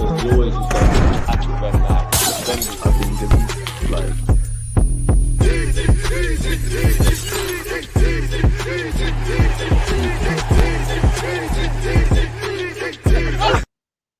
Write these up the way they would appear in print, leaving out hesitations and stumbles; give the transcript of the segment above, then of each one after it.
You always just got to tackle when like defenders. I think it's like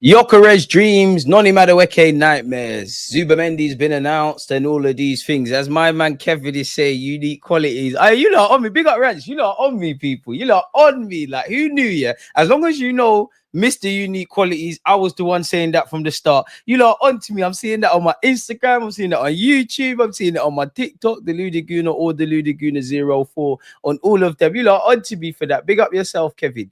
Gyökeres dreams, Noni Madueke nightmares. Zubamendi's been announced and all of these things. As my man Kevin is saying, unique qualities. You lot on me. Big up Ranch. You lot on me, people. You lot on me. Like, who knew, yeah? As long as you know Mr. Unique Qualities, I was the one saying that from the start. You lot on to me. I'm seeing that on my Instagram. I'm seeing that on YouTube. I'm seeing it on my TikTok, Deluded Gooner or Deluded Gooner 04 on all of them. You lot on to me for that. Big up yourself, Kevin.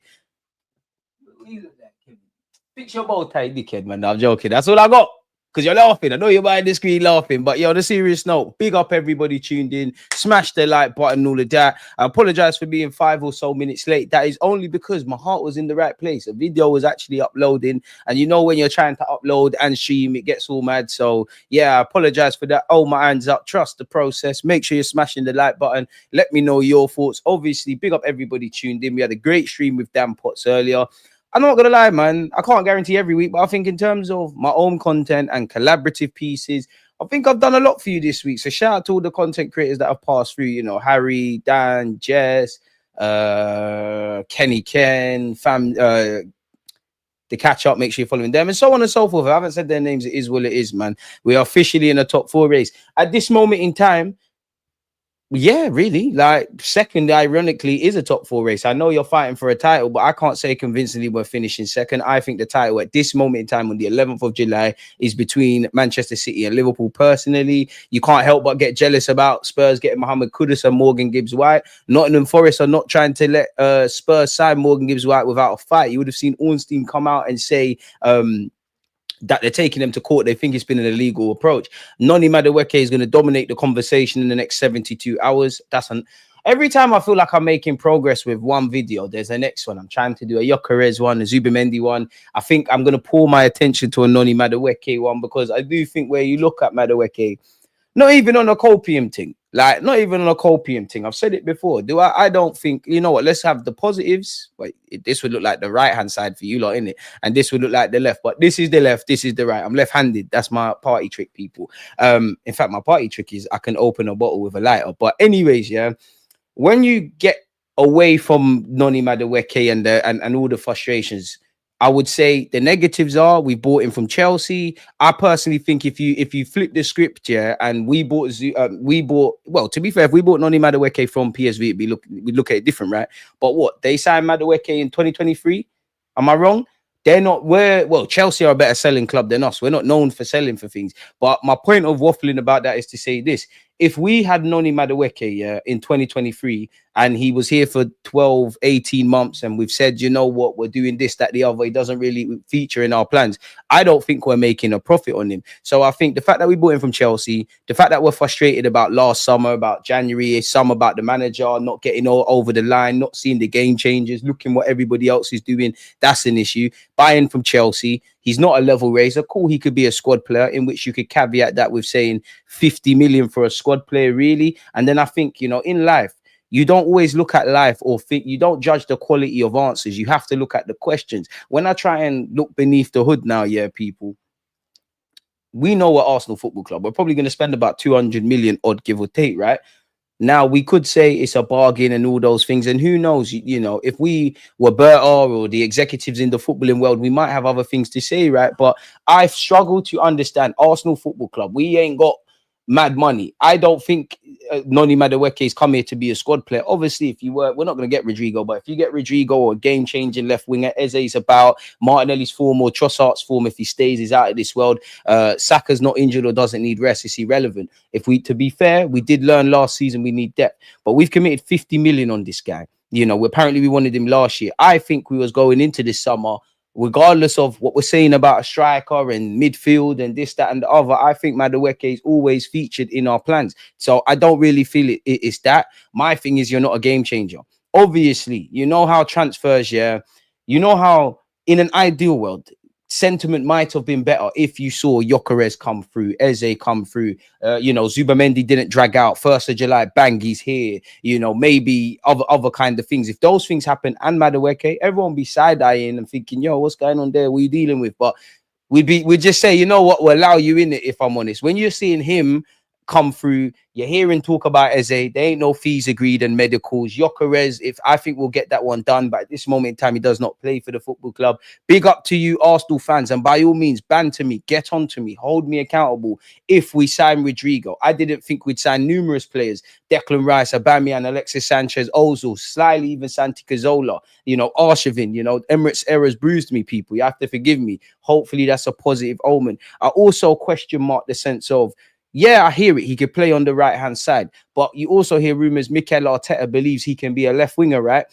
Fix your bow tie, dickhead, man. No, I'm joking. That's all I got. Because you're laughing. I know you're behind the screen laughing. But yeah, on a serious note, big up everybody tuned in. Smash the like button, all of that. I apologize for being 5 or so minutes late. That is only because my heart was in the right place. The video was actually uploading. And you know when you're trying to upload and stream, it gets all mad. So yeah, I apologize for that. Oh, my hands up. Trust the process. Make sure you're smashing the like button. Let me know your thoughts. Obviously, big up everybody tuned in. We had a great stream with Dan Potts earlier. I'm not gonna lie, man. I can't guarantee every week, but I think in terms of my own content and collaborative pieces, I think I've done a lot for you this week. So shout out to all the content creators that have passed through. You know, Harry, Dan, Jess, Kenny, Ken, the catch up. Make sure you're following them and so on and so forth. If I haven't said their names, it is what it is, man. We are officially in a top 4 race at this moment in time. Yeah, really. Like, second, ironically, is a top 4 race. I know you're fighting for a title, but I can't say convincingly we're finishing second. I think the title at this moment in time, on the 11th of July, is between Manchester City and Liverpool. Personally, you can't help but get jealous about Spurs getting Mohamed Kudus and Morgan Gibbs-White. Nottingham Forest are not trying to let Spurs sign Morgan Gibbs-White without a fight. You would have seen Ornstein come out and say that they're taking them to court. They think it's been an illegal approach. Noni Madueke is going to dominate the conversation in the next 72 hours. Every time I feel like I'm making progress with one video, there's a next one. I'm trying to do a Gyökeres one, a Zubamendi one. I think I'm going to pull my attention to a Noni Madueke one, because I do think where you look at Madueke, not even on a copium thing. Like, not even on a copium thing. I've said it before. I don't think, you know what, let's have the positives. Wait, this would look like the right-hand side for you lot, innit? And this would look like the left. But this is the left, this is the right. I'm left-handed. That's my party trick, people. In fact, my party trick is I can open a bottle with a lighter. But anyways, yeah, when you get away from Noni Madueke and all the frustrations, I would say the negatives are we bought him from Chelsea. I personally think if you flip the script, yeah, and we bought well, to be fair, if we bought Noni Madueke from PSV, we'd look at it different, right? But what, they signed Madueke in 2023? Am I wrong? They're not, Chelsea are a better selling club than us. We're not known for selling for things. But my point of waffling about that is to say this. If we had Noni Madueke in 2023 and he was here for 12, 18 months and we've said, you know what, we're doing this, that, the other, he doesn't really feature in our plans, I don't think we're making a profit on him. So I think the fact that we bought him from Chelsea, the fact that we're frustrated about last summer, about January, some about the manager not getting all over the line, not seeing the game changes, looking what everybody else is doing, that's an issue. Buying from Chelsea, he's not a level raiser. Cool, he could be a squad player, in which you could caveat that with saying 50 million for a squad player, really. And then I think, you know, in life, you don't always look at life or think, you don't judge the quality of answers. You have to look at the questions. When I try and look beneath the hood now, yeah, people, we know we're Arsenal Football Club. We're probably going to spend about 200 million odd, give or take, right? Now, we could say it's a bargain and all those things. And who knows, you know, if we were Berta or the executives in the footballing world, we might have other things to say, right? But I've struggled to understand Arsenal Football Club. We ain't got mad money. I don't think Noni Madueke is come here to be a squad player. Obviously, if you were, we're not going to get Rodrigo, but if you get Rodrigo or a game-changing left winger, Eze's about, Martinelli's form or Trossard's form, if he stays, is out of this world. Saka's not injured or doesn't need rest, it's irrelevant. To be fair, we did learn last season we need depth, but we've committed 50 million on this guy. You know, apparently we wanted him last year. I think we was going into this summer, regardless of what we're saying about a striker and midfield and this, that, and the other, I think Madueke is always featured in our plans. So I don't really feel it's that. My thing is, you're not a game changer. Obviously, you know how transfers, yeah, you know how in an ideal world, sentiment might have been better if you saw Gyökeres come through, Eze come through, you know, Zubamendi didn't drag out, 1st of July, bang, he's here, you know, maybe other kind of things. If those things happen and Madueke, everyone be side-eyeing and thinking, yo, what's going on there? What are you dealing with? But we'd just say, you know what, we'll allow you in it. If I'm honest, when you're seeing him come through, you're hearing talk about Eze, there ain't no fees agreed and medicals. Gyökeres, if I think we'll get that one done, but at this moment in time, he does not play for the football club. Big up to you, Arsenal fans, and by all means, banter me, get on to me, hold me accountable. If we sign Rodrigo, I didn't think we'd sign numerous players: Declan Rice, Aubameyang, Alexis Sanchez, Ozil, slyly even Santi Cazorla, you know, Arshavin. You know, Emirates errors bruised me, people. You have to forgive me. Hopefully, that's a positive omen. I also question mark the sense of, yeah, I hear it, he could play on the right-hand side. But you also hear rumors Mikel Arteta believes he can be a left winger, right?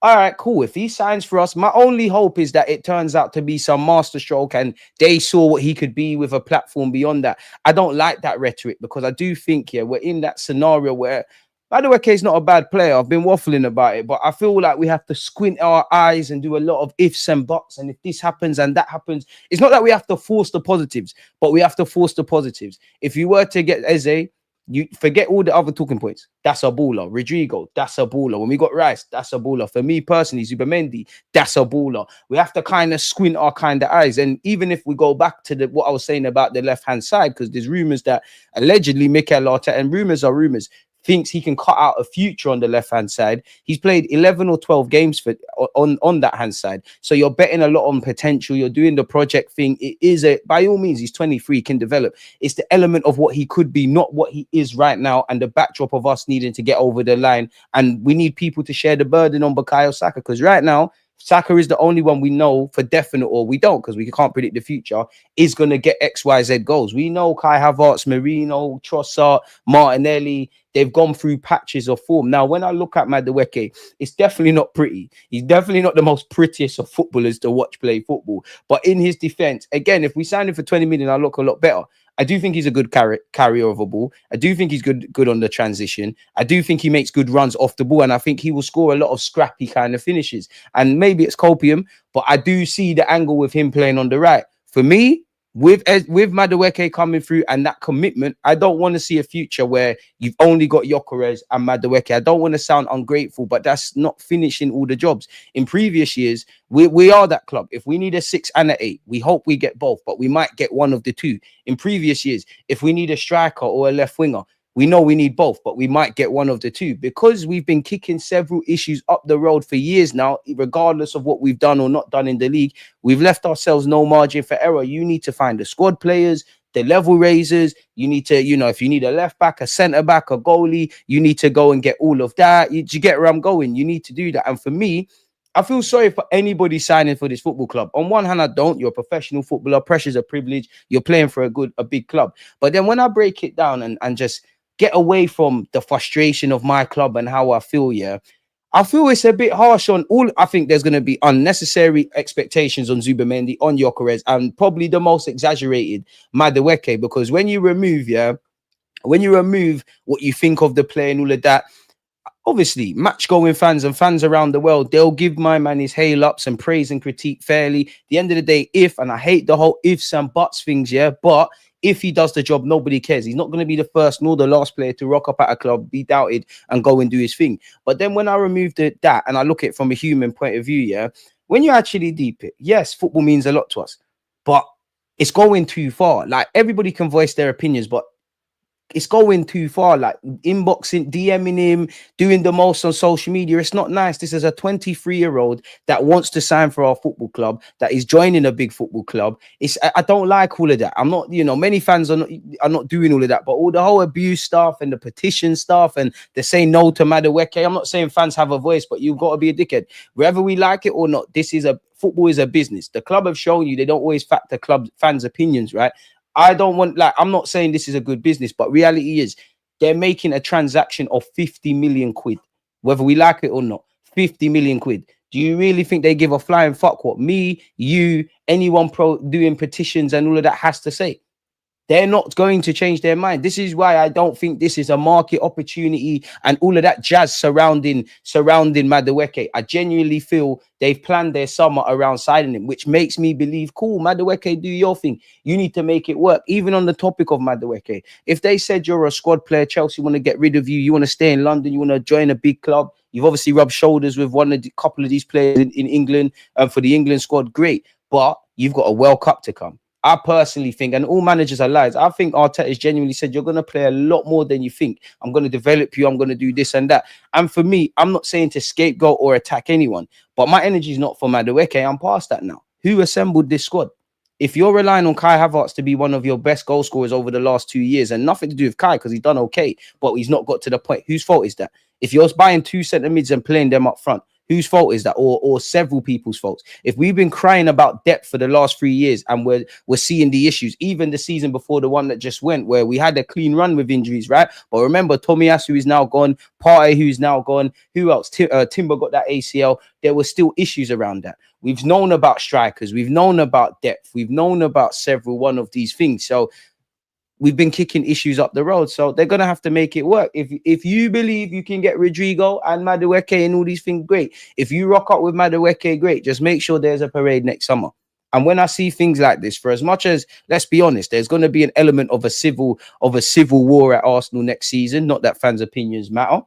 All right, cool. If he signs for us, my only hope is that it turns out to be some masterstroke and they saw what he could be with a platform beyond that. I don't like that rhetoric because I do think, yeah, we're in that scenario where Madueke is not a bad player. I've been waffling about it, but I feel like we have to squint our eyes and do a lot of ifs and buts. And if this happens and that happens, it's not that we have to force the positives, but we have to force the positives. If you were to get Eze, you forget all the other talking points. That's a baller. Rodrigo, that's a baller. When we got Rice, that's a baller. For me personally, Zubamendi, that's a baller. We have to kind of squint our kind of eyes. And even if we go back to what I was saying about the left-hand side, because there's rumors that allegedly Mikel Arteta, and rumors are rumors, thinks he can cut out a future on the left-hand side. He's played 11 or 12 games for on that hand side. So you're betting a lot on potential. You're doing the project thing. It is by all means, he's 23, can develop. It's the element of what he could be, not what he is right now, and the backdrop of us needing to get over the line. And we need people to share the burden on Bukayo Saka, because right now, Saka is the only one we know for definite, or we don't because we can't predict the future, is going to get XYZ goals. We know Kai Havertz, Marino, Trossard, Martinelli, they've gone through patches of form. Now, when I look at Madueke, it's definitely not pretty. He's definitely not the most prettiest of footballers to watch play football. But in his defense, again, if we sign him for 20 million, I'll look a lot better. I do think he's a good carrier of a ball. I do think he's good on the transition. I do think he makes good runs off the ball, and I think he will score a lot of scrappy kind of finishes. And maybe it's copium, but I do see the angle with him playing on the right. For me, with Madueke coming through and that commitment, I don't want to see a future where you've only got Gyökeres and Madueke. I don't want to sound ungrateful, but that's not finishing all the jobs. In previous years, we are that club. If we need a 6 and an 8, we hope we get both, but we might get one of the two. In previous years, if we need a striker or a left winger, we know we need both, but we might get one of the two, because we've been kicking several issues up the road for years now, regardless of what we've done or not done in the league. We've left ourselves no margin for error. You need to find the squad players, the level raisers. You need to, you know, if you need a left back, a centre back, a goalie, you need to go and get all of that. You get where I'm going? You need to do that. And for me, I feel sorry for anybody signing for this football club. On one hand, I don't. You're a professional footballer. Pressure's a privilege. You're playing for a big club. But then when I break it down and just get away from the frustration of my club and how I feel, yeah, I feel it's a bit harsh on all. I think there's going to be unnecessary expectations on Zubamendi, on Gyökeres, and probably the most exaggerated, Madueke, because when you remove what you think of the play and all of that, obviously, match-going fans and fans around the world, they'll give my man his hail-ups and praise and critique fairly. At the end of the day, and I hate the whole ifs and buts things, yeah, but if he does the job, nobody cares. He's not going to be the first nor the last player to rock up at a club, be doubted, and go and do his thing. But then when I remove that and I look at it from a human point of view, yeah, when you actually deep it, yes, football means a lot to us, but it's going too far. Like, everybody can voice their opinions, but it's going too far. Like, inboxing, DMing him, doing the most on social media. It's not nice. This is a 23-year-old that wants to sign for our football club, that is joining a big football club. I don't like all of that. I'm not, many fans are not doing all of that, but all the whole abuse stuff and the petition stuff and the say no to Madueke. I'm not saying fans have a voice, but you've got to be a dickhead. Whether we like it or not, football is a business. The club have shown you they don't always factor fans' opinions, right? I'm not saying this is a good business, but reality is they're making a transaction of 50 million quid, whether we like it or not. 50 million quid. Do you really think they give a flying fuck what me, you, anyone doing petitions and all of that has to say? They're not going to change their mind. This is why I don't think this is a market opportunity and all of that jazz surrounding Madueke. I genuinely feel they've planned their summer around signing him, which makes me believe, cool, Madueke, do your thing. You need to make it work. Even on the topic of Madueke, if they said you're a squad player, Chelsea want to get rid of you, you want to stay in London, you want to join a big club, you've obviously rubbed shoulders with couple of these players in England for the England squad, great. but you've got a World Cup to come. I personally think, and all managers are liars, I think Arteta has genuinely said, you're going to play a lot more than you think. I'm going to develop you. I'm going to do this and that. And for me, I'm not saying to scapegoat or attack anyone, but my energy is not for Madueke. I'm past that now. Who assembled this squad? If you're relying on Kai Havertz to be one of your best goal scorers over the last 2 years, and nothing to do with Kai because he's done okay, but he's not got to the point, whose fault is that? If you're buying 2 centre mids and playing them up front, whose fault is that? Or several people's faults. If we've been crying about depth for the last 3 years and we're seeing the issues, even the season before the one that just went, where we had a clean run with injuries, right? But remember, Tomiyasu is now gone, Partey who's now gone, who else? Timber got that ACL. There were still issues around that. We've known about strikers, we've known about depth, we've known about several one of these things. So we've been kicking issues up the road. So they're going to have to make it work. If you believe you can get Rodrigo and Madueke and all these things, great. If you rock up with Madueke, great. Just make sure there's a parade next summer. And when I see things like this, for as much as, let's be honest, there's going to be an element of a civil war at Arsenal next season. Not that fans' opinions matter.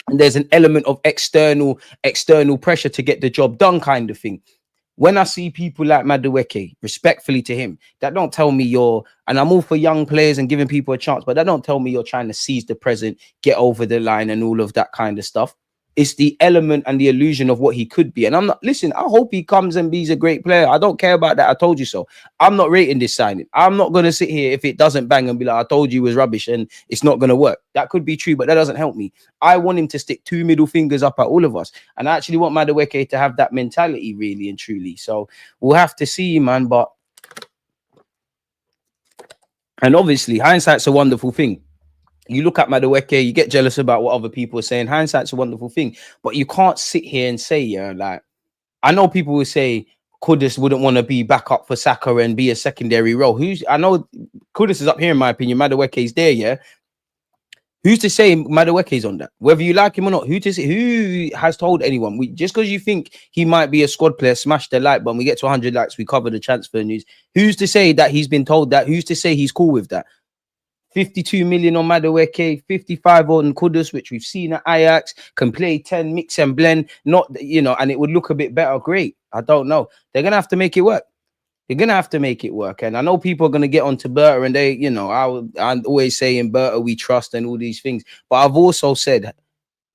And there's an element of external pressure to get the job done kind of thing. When I see people like Madueke, respectfully to him, that don't tell me and I'm all for young players and giving people a chance, but that don't tell me you're trying to seize the present, get over the line and all of that kind of stuff. It's the element and the illusion of what he could be. And I'm not, listen, I hope he comes and he's a great player. I don't care about that. I told you so. I'm not rating this signing. I'm not going to sit here if it doesn't bang and be like, I told you it was rubbish and it's not going to work. That could be true, but that doesn't help me. I want him to stick 2 middle fingers up at all of us. And I actually want Madueke to have that mentality really and truly. So we'll have to see, man. And obviously, hindsight's a wonderful thing. You look at Madueke, you get jealous about what other people are saying. Hindsight's a wonderful thing, but you can't sit here and say, yeah, like, I know people will say Kudus wouldn't want to be back up for Saka and be a secondary role. I know Kudus is up here in my opinion. Madueke's there, yeah. Who's to say Madueke's on that? Whether you like him or not, who has told anyone? Just because you think he might be a squad player, smash the like button. We get to 100 likes, we cover the transfer news. Who's to say that he's been told that? Who's to say he's cool with that? 52 million on Madueke, 55 on Kudus, which we've seen at Ajax, can play 10, mix and blend, and it would look a bit better. Great. I don't know. They're going to have to make it work. They're going to have to make it work. And I know people are going to get onto Berta and I'm always saying Berta, we trust and all these things. But I've also said,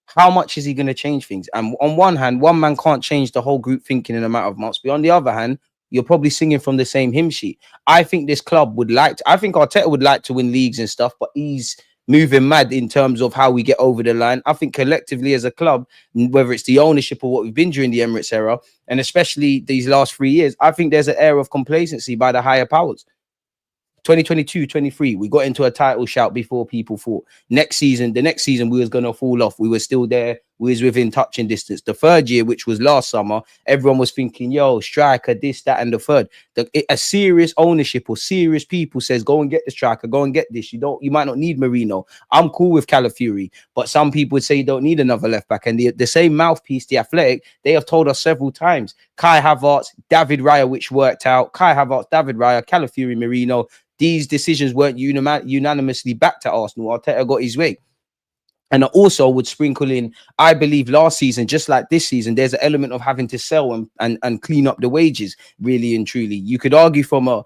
how much is he going to change things? And on one hand, one man can't change the whole group thinking in a matter of months. But on the other hand, you're probably singing from the same hymn sheet. I think this club I think Arteta would like to win leagues and stuff, but he's moving mad in terms of how we get over the line. I think collectively as a club, whether it's the ownership or what we've been during the Emirates era, and especially these last 3 years, I think there's an air of complacency by the higher powers. 2022-23, we got into a title shout before people thought. The next season, we was going to fall off. We were still there. We was within touching distance. The third year, which was last summer, everyone was thinking, yo, striker, this, that, and the third. A serious ownership or serious people says, go and get the striker, go and get this. You might not need Marino. I'm cool with Calafiori, but some people would say you don't need another left back. And the same mouthpiece, The Athletic, they have told us several times, Kai Havertz, David Raya, which worked out, Kai Havertz, David Raya, Calafiori, Marino. These decisions weren't unanimously backed at Arsenal. Arteta got his way. And I also would sprinkle in, I believe last season, just like this season, there's an element of having to sell and clean up the wages, really and truly. You could argue from a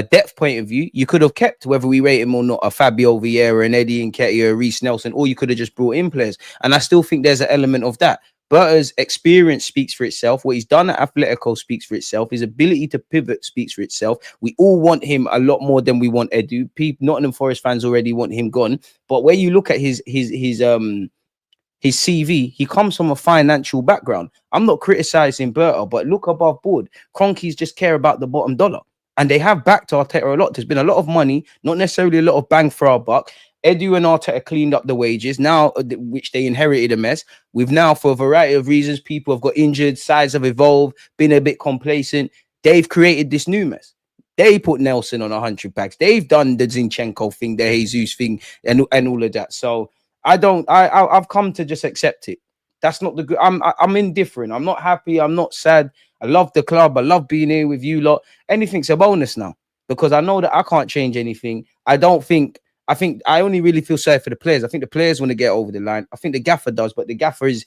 depth point of view, you could have kept, whether we rate him or not, a Fabio Vieira, an Eddie Nketiah, a Reece Nelson, or you could have just brought in players. And I still think there's an element of that. Berta's experience speaks for itself. What he's done at Atletico speaks for itself. His ability to pivot speaks for itself. We all want him a lot more than we want Edu. Nottingham Forest fans already want him gone. But when you look at his CV, he comes from a financial background. I'm not criticizing Berta, but look above board. Cronkies just care about the bottom dollar. And they have backed Arteta a lot. There's been a lot of money, not necessarily a lot of bang for our buck. Edu and Arteta cleaned up the wages now, which they inherited a mess. We've now, for a variety of reasons, people have got injured, sides have evolved, been a bit complacent. They've created this new mess. They put Nelson on 100 packs. They've done the Zinchenko thing, the Jesus thing, and all of that. So I've come to just accept it. That's not the good. I'm indifferent. I'm not happy. I'm not sad. I love the club. I love being here with you lot. Anything's a bonus now because I know that I can't change anything. I think I only really feel sorry for the players. I think the players want to get over the line. I think the gaffer does, but the gaffer is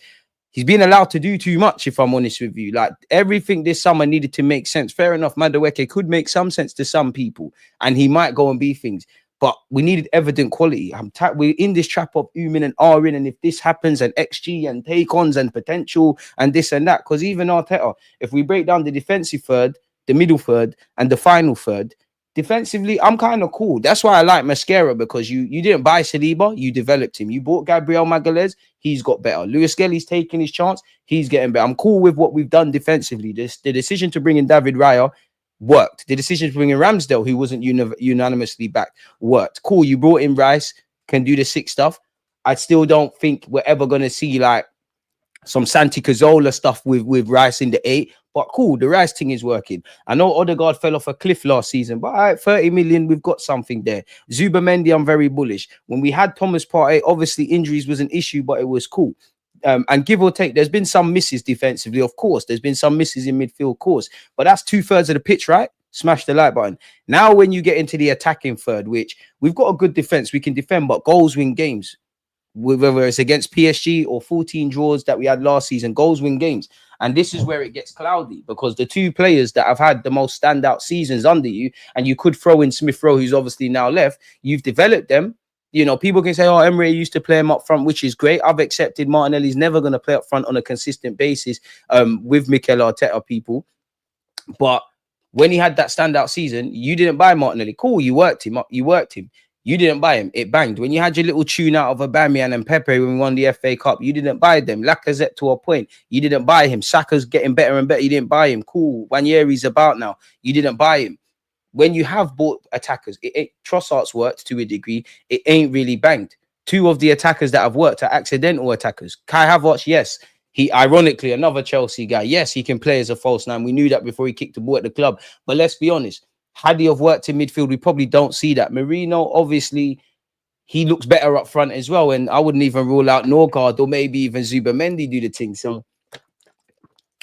He's been allowed to do too much, if I'm honest with you. Like, everything this summer needed to make sense. Fair enough, Madueke could make some sense to some people, and he might go and be things. But we needed evident quality. We're in this trap of Umin and Arin, and if this happens, and XG and take-ons and potential and this and that, because even Arteta, if we break down the defensive third, the middle third, and the final third, defensively, I'm kind of cool. That's why I like Mascara, because you didn't buy Saliba, you developed him. You bought Gabriel Magalhaes, he's got better. Lewis Skelly's taking his chance, he's getting better. I'm cool with what we've done defensively. The decision to bring in David Raya worked. The decision to bring in Ramsdale, who wasn't unanimously backed, worked. Cool, you brought in Rice, can do the 6 stuff. I still don't think we're ever going to see like some Santi Cazorla stuff with Rice in the 8. But cool, the Rice thing is working. I know Odegaard fell off a cliff last season, but all right, 30 million, we've got something there. Zubamendi, I'm very bullish. When we had Thomas Partey, obviously injuries was an issue, but it was cool. And give or take, there's been some misses defensively, of course. There's been some misses in midfield, of course. But that's 2/3 of the pitch, right? Smash the like button. Now, when you get into the attacking third, which we've got a good defense, we can defend, but goals win games. Whether it's against PSG or 14 draws that we had last season, goals win games. And this is where it gets cloudy, because the 2 players that have had the most standout seasons under you, and you could throw in Smith Rowe, who's obviously now left, you've developed them. You know, people can say, oh, Emery used to play him up front, which is great. I've accepted Martinelli's never going to play up front on a consistent basis with Mikel Arteta, people. But when he had that standout season, you didn't buy Martinelli. Cool, you worked him up. You didn't buy him. It banged. When you had your little tune out of Aubameyang and Pepe when we won the FA Cup, you didn't buy them. Lacazette to a point, you didn't buy him. Saka's getting better and better. You didn't buy him. Cool. Wanyeri's about now. You didn't buy him. When you have bought attackers, Trossard's worked to a degree. It ain't really banged. 2 of the attackers that have worked are accidental attackers. Kai Havertz, yes. He, ironically, another Chelsea guy. Yes, he can play as a false 9. We knew that before he kicked the ball at the club. But let's be honest. Had he have worked in midfield, we probably don't see that. Merino, obviously, he looks better up front as well. And I wouldn't even rule out Norgard or maybe even Zubamendi do the thing. So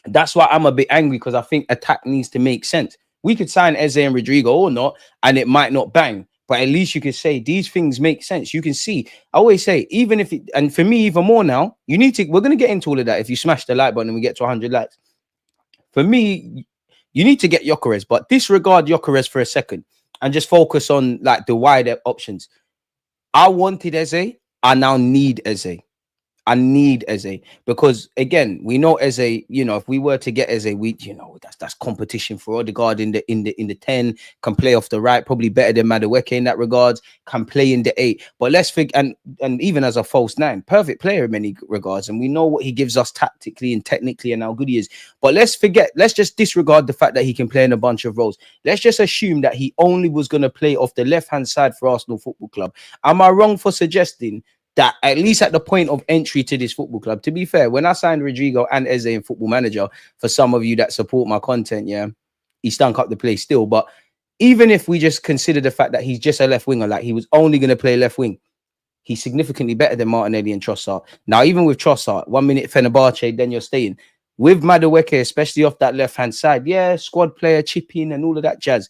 that's why I'm a bit angry, because I think attack needs to make sense. We could sign Eze and Rodrigo or not, and it might not bang. But at least you can say these things make sense. You can see. I always say, even if it, and for me, even more now, you need to, we're going to get into all of that if you smash the like button and we get to 100 likes. For me, you need to get Gyökeres, but disregard Gyökeres for a second and just focus on like the wider options. I wanted Eze. I now need Eze. I need Eze, because again, we know Eze, you know, if we were to get Eze, we, you know, that's competition for Odegaard in the 10, can play off the right, probably better than Madueke in that regards, can play in the 8. But let's figure, and even as a false 9, perfect player in many regards, and we know what he gives us tactically and technically and how good he is. But let's just disregard the fact that he can play in a bunch of roles. Let's just assume that he only was going to play off the left-hand side for Arsenal Football Club. Am I wrong for suggesting that at least at the point of entry to this football club, to be fair, when I signed Rodrigo and Eze in Football Manager, for some of you that support my content, yeah, he stunk up the place still. But even if we just consider the fact that he's just a left winger, like he was only going to play left wing, he's significantly better than Martinelli and Trossard. Now, even with Trossard, 1 minute Fenerbahce, then you're staying. With Madueke, especially off that left-hand side, yeah, squad player, chip in and all of that jazz.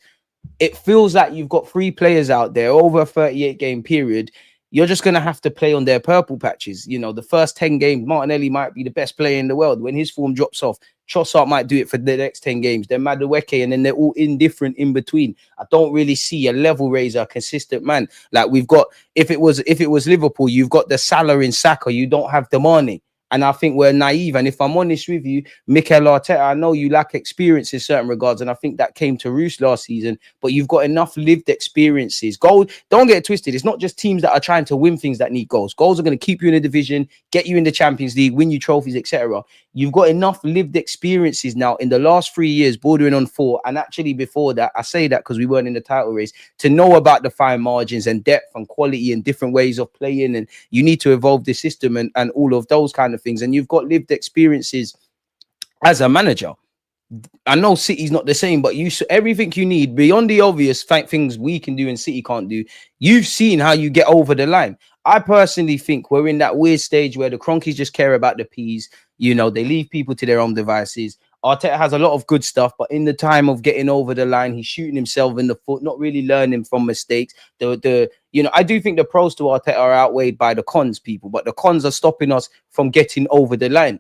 It feels like you've got 3 players out there over a 38-game period. You're just going to have to play on their purple patches. You know, the first 10 games, Martinelli might be the best player in the world. When his form drops off, Trossard might do it for the next 10 games. Then Madueke, and then they're all indifferent in between. I don't really see a level raiser, a consistent man. Like we've got, if it was Liverpool, you've got the Salah in Saka, you don't have the Mane. And I think we're naive. And if I'm honest with you, Mikel Arteta, I know you lack experience in certain regards, and I think that came to roost last season, but you've got enough lived experiences. Goal, don't get it twisted. It's not just teams that are trying to win things that need goals. Goals are going to keep you in a division, get you in the Champions League, win you trophies, etc. You've got enough lived experiences now in the last 3 years, bordering on 4. And actually before that, I say that because we weren't in the title race, to know about the fine margins and depth and quality and different ways of playing. And you need to evolve the system and all of those kind of things. And you've got lived experiences as a manager. I know City's not the same, but everything you need beyond the obvious things we can do and City can't do. You've seen how you get over the line. I personally think we're in that weird stage where the Cronkies just care about the P's. You know, they leave people to their own devices. Arteta has a lot of good stuff, but in the time of getting over the line, he's shooting himself in the foot, not really learning from mistakes. You know, I do think the pros to Arteta are outweighed by the cons, people, but the cons are stopping us from getting over the line.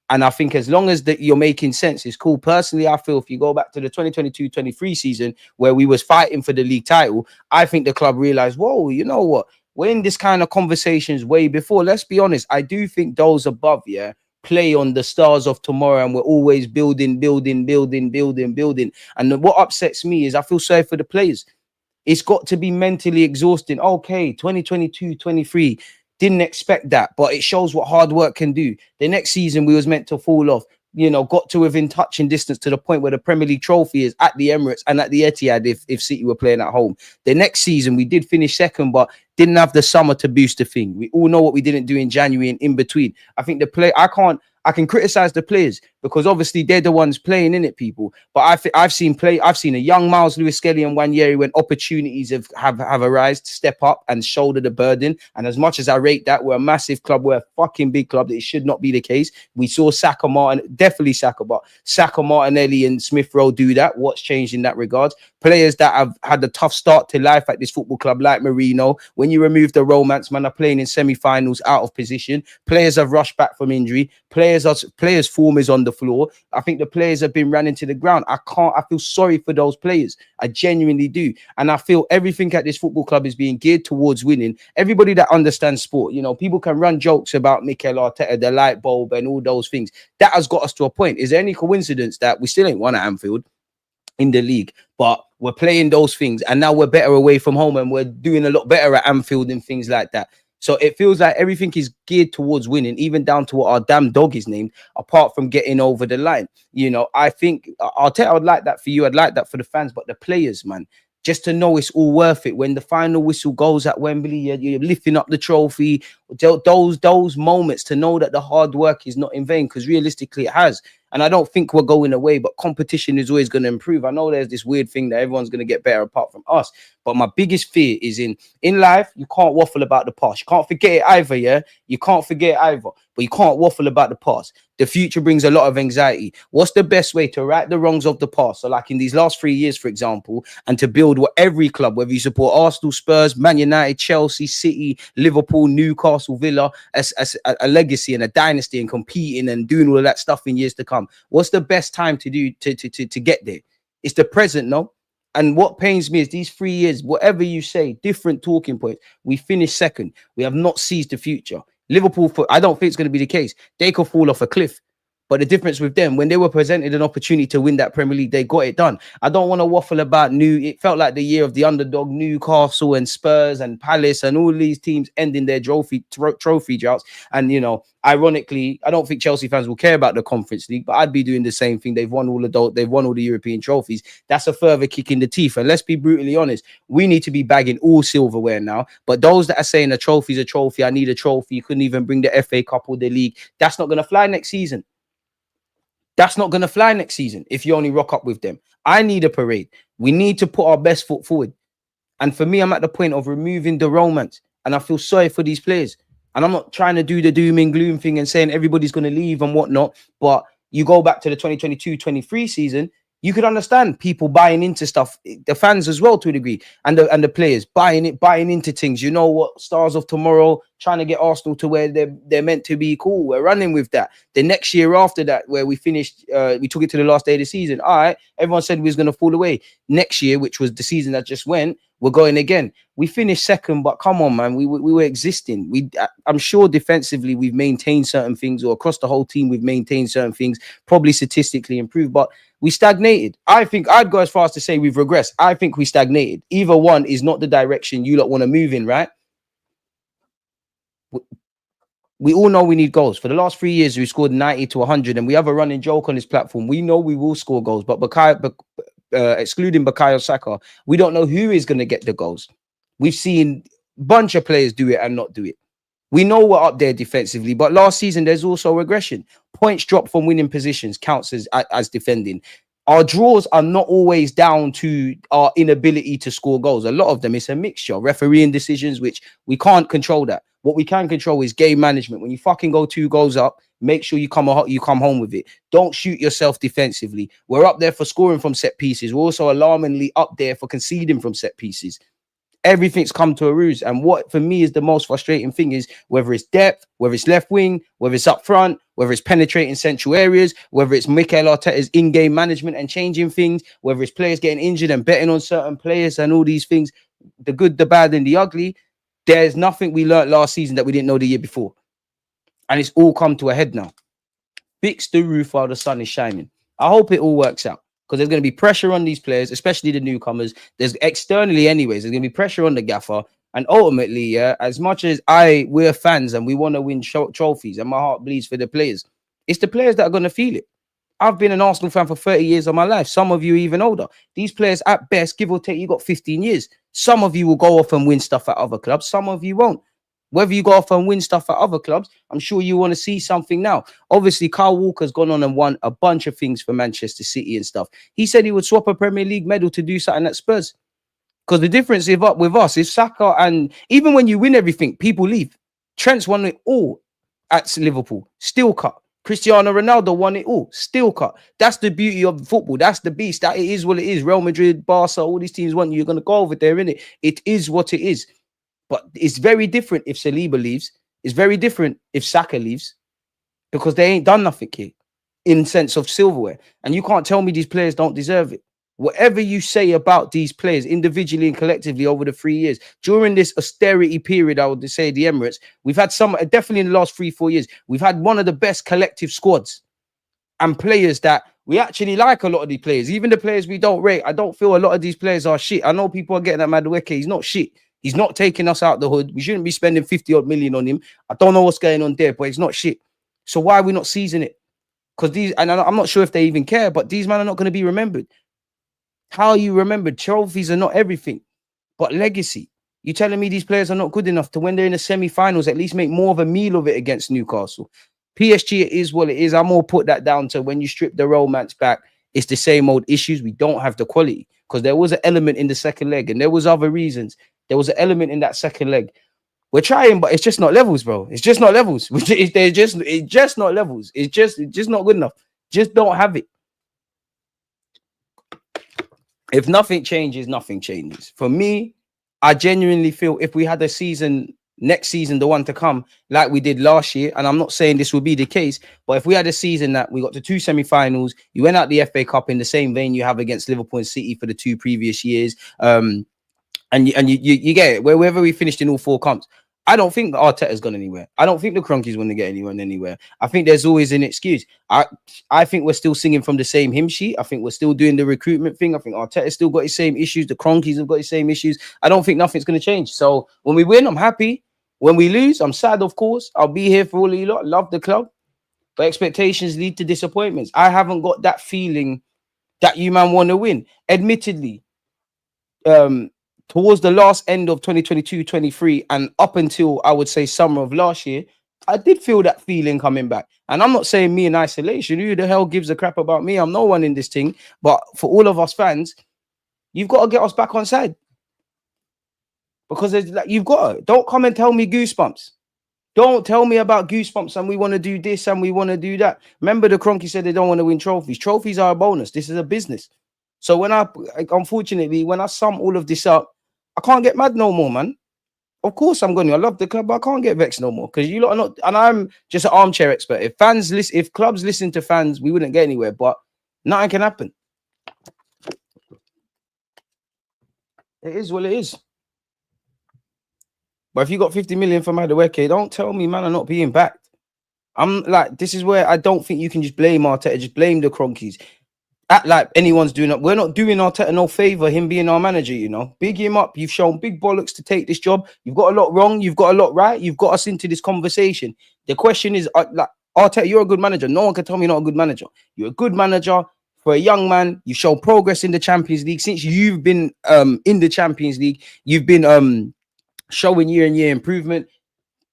And I think as long as that you're making sense, it's cool. Personally, I feel if you go back to the 2022-23 season where we was fighting for the league title, I think the club realized, whoa, you know what? We're in this kind of conversations way before. Let's be honest. I do think those above, yeah, play on the stars of tomorrow, and we're always building. And what upsets me is I feel sorry for the players. It's got to be mentally exhausting. Okay, 2022-23. Didn't expect that, but it shows what hard work can do. The next season, we was meant to fall off. You know, got to within touching distance to the point where the Premier League trophy is at the Emirates and at the Etihad if City were playing at home. The next season, we did finish second, but didn't have the summer to boost the thing. We all know what we didn't do in January and in between. I think I can criticize the players because obviously they're the ones playing in it, people. But I've seen a young Miles Lewis-Skelly in 1 year when opportunities have arisen to step up and shoulder the burden. And as much as I rate that, we're a massive club, we're a fucking big club. That it should not be the case. We saw Saka, Martinelli, and Smith Rowe do that. What's changed in that regard? Players that have had a tough start to life at this football club, like Marino. When you remove the romance, man, are playing in semi-finals out of position. Players have rushed back from injury. Players' form is on the floor. I think the players have been running to the ground. I feel sorry for those players. I genuinely do. And I feel everything at this football club is being geared towards winning. Everybody that understands sport, you know, people can run jokes about Mikel Arteta, the light bulb and all those things. That has got us to a point. Is there any coincidence that we still ain't won at Anfield in the league, but we're playing those things and now we're better away from home and we're doing a lot better at Anfield and things like that? So it feels like everything is geared towards winning, even down to what our damn dog is named, apart from getting over the line. You know, I think Arteta, I'd like that for you. I'd like that for the fans, but the players, man, just to know it's all worth it. When the final whistle goes at Wembley, you're lifting up the trophy, those moments to know that the hard work is not in vain, because realistically it has. And I don't think we're going away, but competition is always going to improve. I know there's this weird thing that everyone's going to get better apart from us. But my biggest fear is in life, you can't waffle about the past. You can't forget it either, yeah? You can't forget it either, but you can't waffle about the past. The future brings a lot of anxiety. What's the best way to right the wrongs of the past? So like in these last 3 years, for example, and to build what every club, whether you support Arsenal, Spurs, Man United, Chelsea, City, Liverpool, Newcastle, Villa, as a legacy and a dynasty and competing and doing all of that stuff in years to come. What's the best time to do to get there? It's the present, no? And what pains me is these 3 years, whatever you say, different talking points. We finished second. We have not seized the future. Liverpool, I don't think it's going to be the case. They could fall off a cliff. But the difference with them, when they were presented an opportunity to win that Premier League, they got it done. I don't want to waffle about it felt like the year of the underdog, Newcastle and Spurs and Palace and all these teams ending their trophy droughts. And, you know, ironically, I don't think Chelsea fans will care about the Conference League, but I'd be doing the same thing. They've won all the European trophies. That's a further kick in the teeth. And let's be brutally honest, we need to be bagging all silverware now. But those that are saying a trophy's a trophy, I need a trophy, you couldn't even bring the FA Cup or the league, that's not going to fly next season. That's not going to fly next season if you only rock up with them. I need a parade. We need to put our best foot forward. And for me, I'm at the point of removing the romance. And I feel sorry for these players. And I'm not trying to do the doom and gloom thing and saying everybody's going to leave and whatnot. But you go back to the 2022-23 season, you could understand people buying into stuff, the fans as well to a degree, and the players buying into things. You know what? Stars of tomorrow, trying to get Arsenal to where they're meant to be. Cool, we're running with that. The next year after that, where we finished, we took it to the last day of the season. All right, everyone said we was going to fall away. Next year, which was the season that just went, we're going again. We finished second, but come on, man, we were existing. I'm sure defensively we've maintained certain things, or across the whole team we've maintained certain things, probably statistically improved, but we stagnated. I think I'd go as far as to say we've regressed. I think we stagnated. Either one is not the direction you lot want to move in, right? We all know we need goals. For the last 3 years, we scored 90 to 100, and we have a running joke on this platform. We know we will score goals, but excluding Bukayo Saka, we don't know who is going to get the goals. We've seen a bunch of players do it and not do it. We know we're up there defensively, but last season there's also regression. Points dropped from winning positions counts as defending. Our draws are not always down to our inability to score goals. A lot of them, it's a mixture. Refereeing decisions, which we can't control that. What we can control is game management. When you fucking go 2 goals up, make sure you come home with it. Don't shoot yourself defensively. We're up there for scoring from set pieces. We're also alarmingly up there for conceding from set pieces. Everything's come to a ruse. And what for me is the most frustrating thing is whether it's depth, whether it's left wing, whether it's up front, whether it's penetrating central areas, whether it's Mikel Arteta's in-game management and changing things, whether it's players getting injured and betting on certain players and all these things, the good, the bad, and the ugly. There's nothing we learned last season that we didn't know the year before. And it's all come to a head now. Fix the roof while the sun is shining. I hope it all works out, because there's going to be pressure on these players, especially the newcomers. There's externally anyways, there's going to be pressure on the gaffer. And ultimately, yeah, as much as we're fans and we want to win trophies and my heart bleeds for the players, it's the players that are going to feel it. I've been an Arsenal fan for 30 years of my life. Some of you even older. These players, at best, give or take, you got 15 years. Some of you will go off and win stuff at other clubs. Some of you won't. Whether you go off and win stuff at other clubs, I'm sure you want to see something now. Obviously, Kyle Walker's gone on and won a bunch of things for Manchester City and stuff. He said he would swap a Premier League medal to do something at Spurs. Because the difference with us is Saka, and even when you win everything, people leave. Trent's won it all at Liverpool, still cut. Cristiano Ronaldo won it all, still cut. That's the beauty of football. That's the beast. That it is what it is. Real Madrid, Barca, all these teams want you. You're going to go over there, innit? It is what it is. But it's very different if Saliba leaves. It's very different if Saka leaves, because they ain't done nothing here in sense of silverware. And you can't tell me these players don't deserve it. Whatever you say about these players individually and collectively over the 3 years, during this austerity period, I would say the Emirates, we've had some, definitely in the last 3-4 years, we've had one of the best collective squads and players that we actually like. A lot of these players, even the players we don't rate, I don't feel a lot of these players are shit. I know people are getting at Madueke. He's not shit. He's not taking us out the hood. We shouldn't be spending 50-odd million on him. I don't know what's going on there, but it's not shit. So why are we not seizing it? Because these, and I'm not sure if they even care, but these men are not going to be remembered. How are you remembered? Trophies are not everything, but legacy. You telling me these players are not good enough to, when they're in the semi-finals, at least make more of a meal of it against Newcastle? PSG, it is what it is. I'm more put that down to, when you strip the romance back, it's the same old issues. We don't have the quality, because there was an element in the second leg, and there was other reasons. There was an element in that second leg. We're trying, but it's just not levels, bro. It's just not levels. It's just not levels. It's just not good enough. Just don't have it. If nothing changes, nothing changes. For me, I genuinely feel if we had a season, next season, the one to come, like we did last year, and I'm not saying this will be the case, but if we had a season that we got to 2 semi-finals, you went out the FA Cup in the same vein you have against Liverpool and City for the 2 previous years, and you get it, wherever we finished in all 4 comps. I don't think Arteta's gone anywhere. I don't think the Cronkies want to get anyone anywhere. I think there's always an excuse. I think we're still singing from the same hymn sheet. I think we're still doing the recruitment thing. I think Arteta's still got his same issues. The Cronkies have got his same issues. I don't think nothing's going to change. So when we win, I'm happy. When we lose, I'm sad, of course. I'll be here for all of you lot. Love the club. But expectations lead to disappointments. I haven't got that feeling that you man want to win. Admittedly, towards the last end of 2022-23 and up until, I would say, summer of last year, I did feel that feeling coming back. And I'm not saying me in isolation. Who the hell gives a crap about me? I'm no one in this thing. But for all of us fans, you've got to get us back on side. Because there's, like, you've got to. Don't come and tell me goosebumps. Don't tell me about goosebumps and we want to do this and we want to do that. Remember, the Cronky said they don't want to win trophies. Trophies are a bonus. This is a business. So unfortunately, when I sum all of this up, I can't get mad no more, man. Of course I'm going to. I love the club, but I can't get vexed no more, because you lot are not. And I'm just an armchair expert. If fans listen, if clubs listen to fans, we wouldn't get anywhere. But nothing can happen. It is what it is. But if you got 50 million for Madueke, don't tell me, man, I'm not being backed. I'm like, this is where I don't think you can just blame Arteta, just blame the Cronkies. Act like anyone's doing it. We're not doing Arteta no favor, him being our manager, you know. Big him up. You've shown big bollocks to take this job. You've got a lot wrong. You've got a lot right. You've got us into this conversation. The question is, like, Arteta, you're a good manager. No one can tell me you're not a good manager. You're a good manager for a young man. You've shown progress in the Champions League. Since you've been in the Champions League, you've been showing year and year improvement.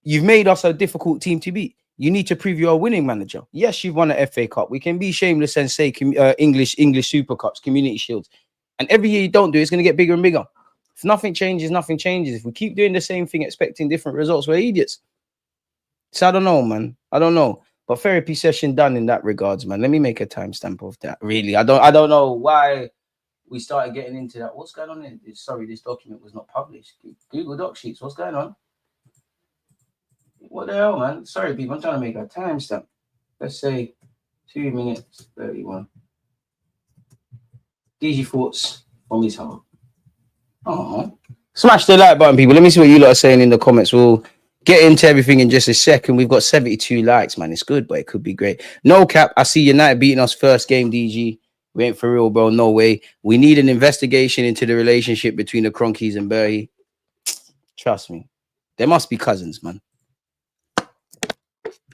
You've made us a difficult team to beat. You need to prove you're a winning manager. Yes, you've won an FA Cup. We can be shameless and say English Super Cups, Community Shields. And every year you don't do it, it's going to get bigger and bigger. If nothing changes, nothing changes. If we keep doing the same thing, expecting different results, we're idiots. So I don't know, man. I don't know. But therapy session done in that regards, man. Let me make a timestamp of that. Really, I don't know why we started getting into that. What's going on? Sorry, this document was not published. Google Doc Sheets. What's going on? What the hell, man? Sorry, people. I'm trying to make a timestamp. Let's say 2 minutes 31. DG thoughts from his heart. Oh, smash the like button, people. Let me see what you lot are saying in the comments. We'll get into everything in just a second. We've got 72 likes, man. It's good, but it could be great. No cap. I see United beating us first game, DG. We ain't for real, bro. No way. We need an investigation into the relationship between the Cronkies and Berry. Trust me. They must be cousins, man.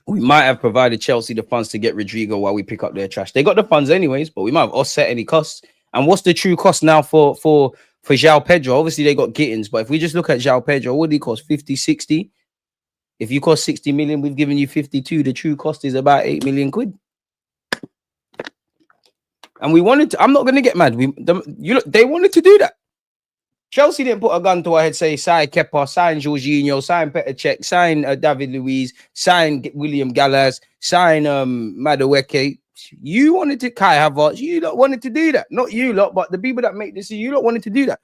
We might have provided Chelsea the funds to get Rodrigo while we pick up their trash. They got the funds anyways, but we might have offset any costs. And what's the true cost now for João Pedro? Obviously, they got Gittins, but if we just look at João Pedro, what did he cost? 50, 60? If you cost 60 million, we've given you 52. The true cost is about 8 million quid. And we wanted to, I'm not going to get mad. They wanted to do that. Chelsea didn't put a gun to our head, say, sign Kepa, sign Jorginho, sign Petr Cech, sign David Luiz, sign William Gallas, sign Madueke. You wanted to, Kai Havertz, you lot wanted to do that. Not you lot, but the people that make this, you lot wanted to do that.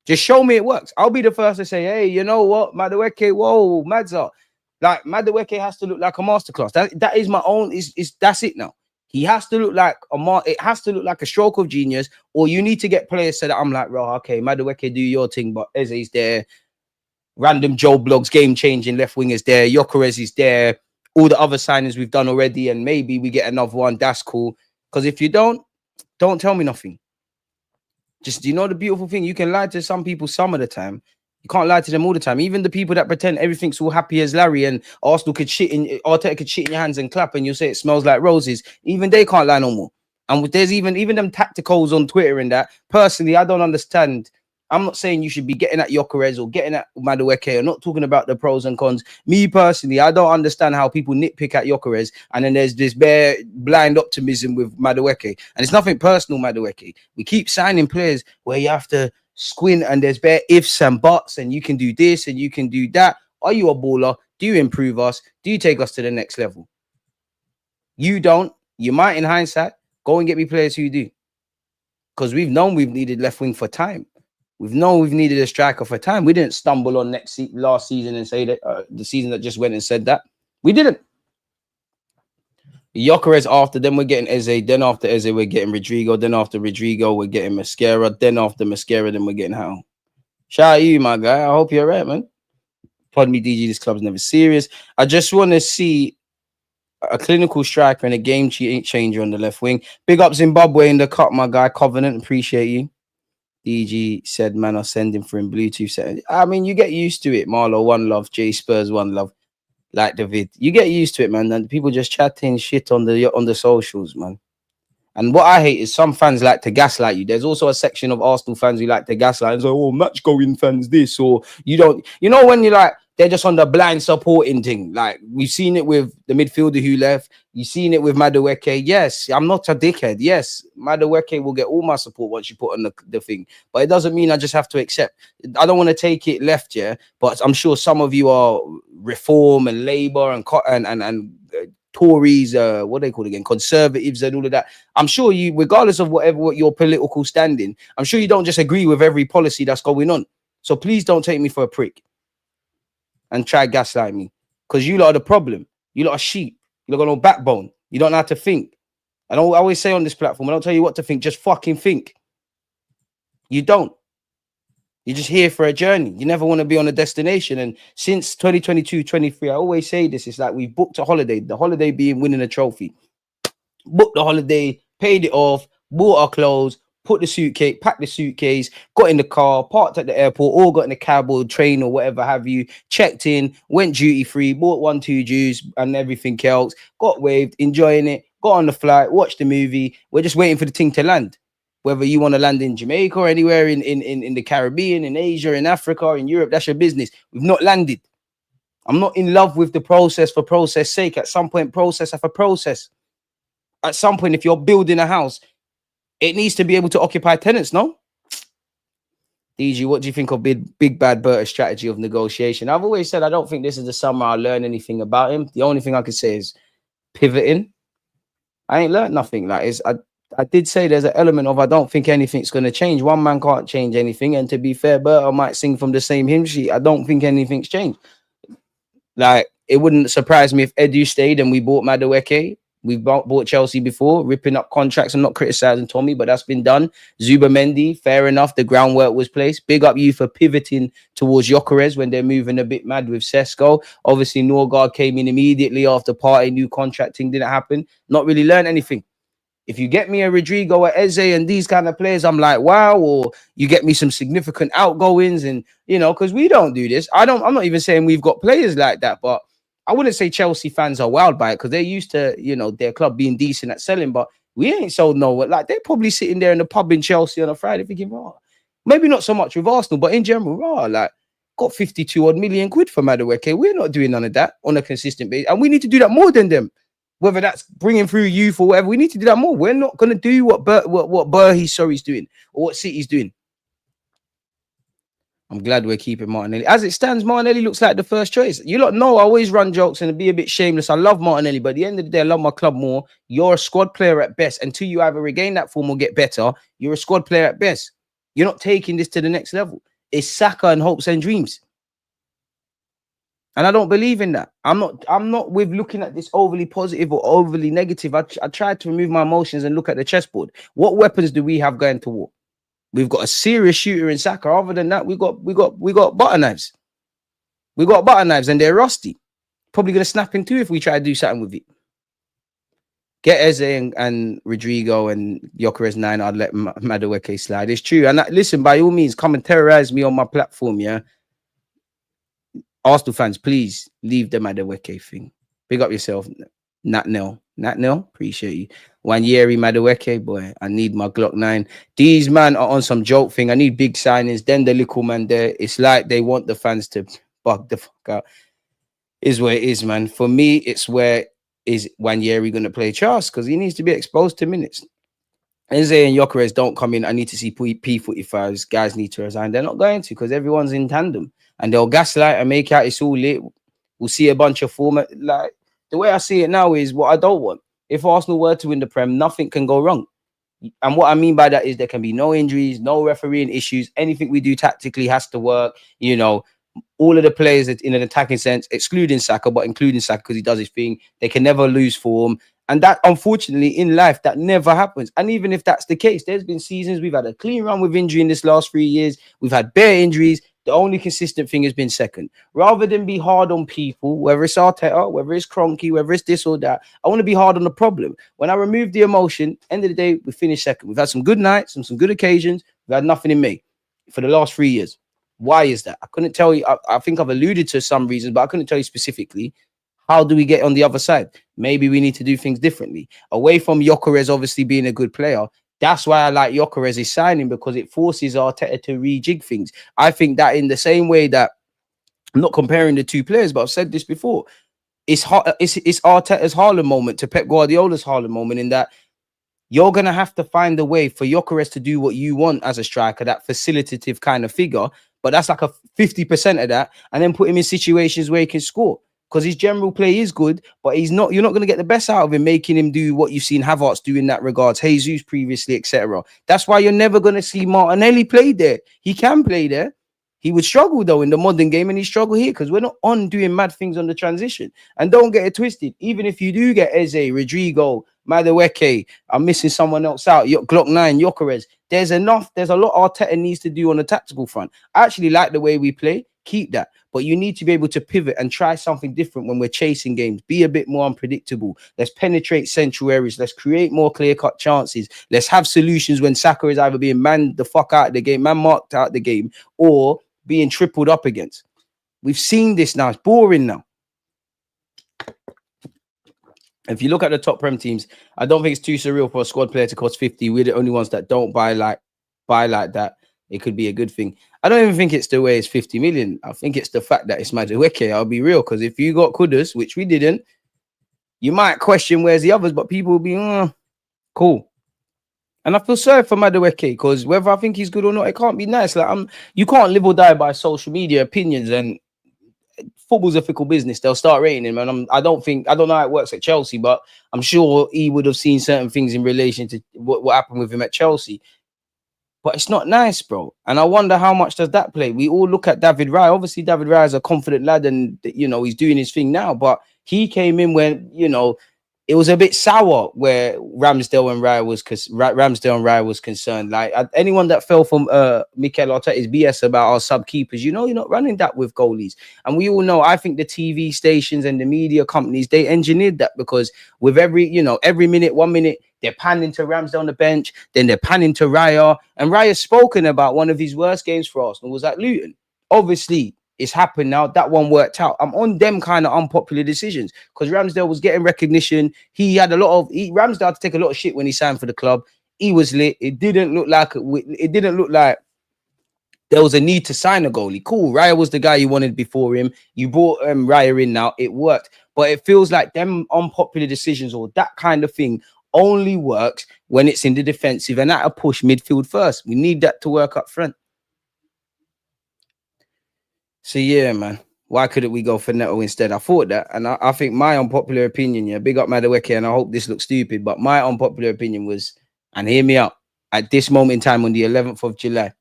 Just show me it works. I'll be the first to say, hey, you know what, Madueke, whoa, Madza. Like, Madueke has to look like a masterclass. That is my own, that's it now. He has to look like it has to look like a stroke of genius, or you need to get players so that I'm like, bro, okay, Madueke, do your thing, but Eze's there. Random Joe Blogs, game-changing left wing is there. Gyökeres is there. All the other signings we've done already, and maybe we get another one. That's cool. Because if you don't tell me nothing. Just, you know, the beautiful thing, you can lie to some people some of the time. You can't lie to them all the time. Even the people that pretend everything's all happy as Larry and Arsenal could shit in, Arteta could shit in your hands and clap and you'll say it smells like roses. Even they can't lie no more. And there's even them tacticals on Twitter and that. Personally, I don't understand. I'm not saying you should be getting at Gyökeres or getting at Madueke. I'm not talking about the pros and cons. Me personally, I don't understand how people nitpick at Gyökeres and then there's this bare blind optimism with Madueke. And it's nothing personal, Madueke. We keep signing players where you have to squint and there's bare ifs and buts and you can do this and you can do that. Are you a baller? Do you improve us? Do you take us to the next level? You don't. You might in hindsight. Go and get me players who do. Because we've known we've needed left wing for time. We've known we've needed a striker for time. We didn't stumble on last season and say that the season that just went and said that. We didn't. Gyökeres after, then we're getting Eze. Then after Eze, we're getting Rodrigo. Then after Rodrigo, we're getting Mascara. Then after Mascara, then we're getting Hal. Shout out to you, my guy. I hope you're right, man. Pardon me, DG, this club's never serious. I just want to see a clinical striker and a game changer on the left wing. Big up Zimbabwe in the cup, my guy. Covenant, appreciate you. DG said, man, I'll send him for him Bluetooth setting. I mean, you get used to it. Marlo, one love. J Spurs, one love. Like the vid. You get used to it, man. And people just chatting shit on the socials, man. And what I hate is some fans like to gaslight you. There's also a section of Arsenal fans who like to gaslight and say, oh, match going fans this, or you don't, you know, when you're like, they're just on the blind supporting thing. Like, we've seen it with the midfielder who left. You've seen it with Madueke. Yes, I'm not a dickhead. Yes, Madueke will get all my support once you put on the thing. But it doesn't mean I just have to accept. I don't want to take it left, yeah. But I'm sure some of you are Reform and Labour and Tories, what they call it again, Conservatives and all of that. I'm sure you, regardless of what your political standing, I'm sure you don't just agree with every policy that's going on. So please don't take me for a prick and try gaslight me, because you lot are the problem. You lot are sheep. You lot got no backbone. You don't know how to think. I always say on this platform, I don't tell you what to think, just fucking think. You don't. You're just here for a journey. You never want to be on a destination. And since 2022-23, I always say this, it's like we booked a holiday, the holiday being winning a trophy. Booked the holiday, paid it off, bought our clothes, packed the suitcase, got in the car, parked at the airport, all got in a cab or train or whatever have you, checked in, went duty-free, bought 1-2 juice and everything else, got waved, enjoying it, got on the flight, watched the movie. We're just waiting for the thing to land. Whether you want to land in Jamaica or anywhere in the Caribbean, in Asia, in Africa, in Europe, that's your business. We've not landed. I'm not in love with the process for process sake. At some point, process after process. At some point, if you're building a house, it needs to be able to occupy tenants, no? DG, what do you think of Big Bad Berta's strategy of negotiation? I've always said I don't think this is the summer I'll learn anything about him. The only thing I could say is pivoting. I ain't learned nothing. Like, I did say there's an element of I don't think anything's going to change. One man can't change anything. And to be fair, Berta might sing from the same hymn sheet. I don't think anything's changed. Like, it wouldn't surprise me if Edu stayed and we bought Madueke. We've bought Chelsea before, ripping up contracts. I'm not criticizing Tommy, but that's been done. Zuba fair enough. The groundwork was placed. Big up you for pivoting towards Gyökeres when they're moving a bit mad with Sesko. Obviously, Norgard came in immediately after party. New contracting didn't happen. Not really learned anything. If you get me a Rodrigo or Eze and these kind of players, I'm like, wow. Or you get me some significant outgoings, and because we don't do this. I'm not even saying we've got players like that, but I wouldn't say Chelsea fans are wild by it because they're used to, their club being decent at selling, but we ain't sold nowhere. Like, they're probably sitting there in the pub in Chelsea on a Friday thinking, oh, maybe not so much with Arsenal, but in general, like, got 52 odd million quid for Madueke. We're not doing none of that on a consistent basis, and we need to do that more than them. Whether that's bringing through youth or whatever, we need to do that more. We're not going to do what Burhey's doing or what City's doing. I'm glad we're keeping Martinelli. As it stands, Martinelli looks like the first choice. You lot know I always run jokes and be a bit shameless. I love Martinelli, but at the end of the day, I love my club more. You're a squad player at best. Until you either regain that form or get better, you're a squad player at best. You're not taking this to the next level. It's Saka and hopes and dreams. And I don't believe in that. I'm not with looking at this overly positive or overly negative. I tried to remove my emotions and look at the chessboard. What weapons do we have going to war? We've got a serious shooter in Saka. Other than that, we got butter knives. We got butter knives and they're rusty. Probably gonna snap in two if we try to do something with it. Get Eze and Rodrigo and Gyökeres 9. I'd let Madueke slide. It's true. And listen, by all means, come and terrorize me on my platform, yeah. Arsenal fans, please leave the Madueke thing. Big up yourself, Nat Nell, appreciate you. Wanyeri Madueke, boy, I need my Glock 9. These man are on some joke thing. I need big signings. Then the little man there. It's like they want the fans to bug the fuck out. Is where it is, man. For me, it's where is Wanyeri going to play Charles because he needs to be exposed to minutes. Eze and Gyökeres don't come in. I need to see P45s. Guys need to resign. They're not going to because everyone's in tandem. And they'll gaslight and make out it's all lit. We'll see a bunch of format. Like, the way I see it now is what I don't want. If Arsenal were to win the Prem, nothing can go wrong. And what I mean by that is there can be no injuries, no refereeing issues. Anything we do tactically has to work. All of the players in an attacking sense, excluding Saka, but including Saka because he does his thing, they can never lose form. And that, unfortunately, in life, that never happens. And even if that's the case, there's been seasons we've had a clean run with injury in this last 3 years. We've had bare injuries. The only consistent thing has been second. Rather than be hard on people, whether it's Arteta, whether it's Kroenke, whether it's this or that, I want to be hard on the problem. When I remove the emotion, end of the day, we finish second. We've had some good nights and some good occasions. We've had nothing in May for the last 3 years. Why is that? I couldn't tell you. I think I've alluded to some reasons, but I couldn't tell you specifically. How do we get on the other side? Maybe we need to do things differently. Away from Gyökeres obviously being a good player, that's why I like Gyökeres' signing because it forces Arteta to rejig things. I think that in the same way that I'm not comparing the two players, but I've said this before. It's Arteta's Harlem moment to Pep Guardiola's Harlem moment in that you're going to have to find a way for Gyökeres to do what you want as a striker, that facilitative kind of figure. But that's like a 50% of that. And then put him in situations where he can score. Because his general play is good, but you're not going to get the best out of him, making him do what you've seen Havertz do in that regards, Jesus previously, etc. That's why you're never going to see Martinelli play there. He can play there. He would struggle, though, in the modern game, and he struggled here because we're not on doing mad things on the transition. And don't get it twisted. Even if you do get Eze, Rodrigo, Madueke, I'm missing someone else out, Glock 9, Gyökeres, there's a lot Arteta needs to do on the tactical front. I actually like the way we play. Keep that. But you need to be able to pivot and try something different when we're chasing games. Be a bit more unpredictable. Let's penetrate central areas. Let's create more clear-cut chances. Let's have solutions when Saka is either being man the fuck out of the game, man marked out the game, or being tripled up against. We've seen this now. It's boring now. If you look at the top Prem teams, I don't think it's too surreal for a squad player to cost 50. We're the only ones that don't buy like that. It could be a good thing. I don't even think it's the way it's 50 million. I think it's the fact that it's Madueke. I'll be real, because if you got Kudus, which we didn't, you might question where's the others, but people will be cool. And I feel sorry for Madueke because whether I think he's good or not, it can't be nice. Like you can't live or die by social media opinions, and football's a fickle business. They'll start rating him, and I don't know how it works at Chelsea, but I'm sure he would have seen certain things in relation to what happened with him at Chelsea. But it's not nice, bro. And I wonder how much does that play? We all look at David Raya. Obviously, David Raya is a confident lad and, he's doing his thing now. But he came in when, it was a bit sour where Ramsdale and Raya was concerned. Like anyone that fell from Mikel Arteta's BS about our sub keepers, you know, you're not running that with goalies. And we all know, I think the TV stations and the media companies, they engineered that, because with every minute, 1 minute, they're panning to Ramsdale on the bench, then they're panning to Raya. And Raya's spoken about one of his worst games for Arsenal was at Luton. Obviously, it's happened now. That one worked out. I'm on them kind of unpopular decisions because Ramsdale was getting recognition. He had Ramsdale had to take a lot of shit when he signed for the club. He was lit. It didn't look like there was a need to sign a goalie. Cool. Raya was the guy you wanted before him. You brought Raya in now. It worked. But it feels like them unpopular decisions or that kind of thing only works when it's in the defensive and at a push midfield first. We need that to work up front. So, yeah, man, why couldn't we go for Neto instead? I thought that. And I think my unpopular opinion, yeah, big up Madueke, and I hope this looks stupid, but my unpopular opinion was, and hear me out, at this moment in time on the 11th of July,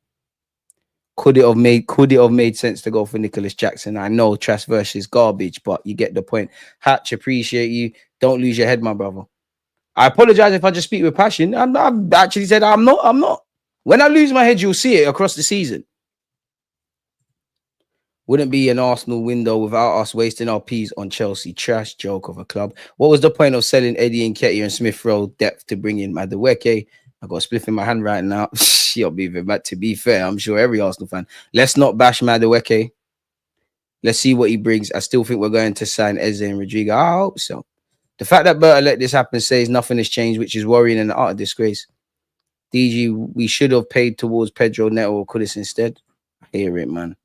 could it have made sense to go for Nicholas Jackson? I know Trash versus garbage, but you get the point. Hatch, appreciate you. Don't lose your head, my brother. I apologize if I just speak with passion. I've actually said I'm not. When I lose my head, you'll see it across the season. Wouldn't be an Arsenal window without us wasting our peas on Chelsea. Trash joke of a club. What was the point of selling Eddie and Nketiah and Smith Rowe depth to bring in Madueke? I got a spliff in my hand right now. But to be fair, I'm sure every Arsenal fan. Let's not bash Madueke. Let's see what he brings. I still think we're going to sign Eze and Rodrigo. I hope so. The fact that Berta let this happen says nothing has changed, which is worrying and an utter disgrace. DG, we should have paid towards Pedro Neto or Kudus instead. I hear it, man.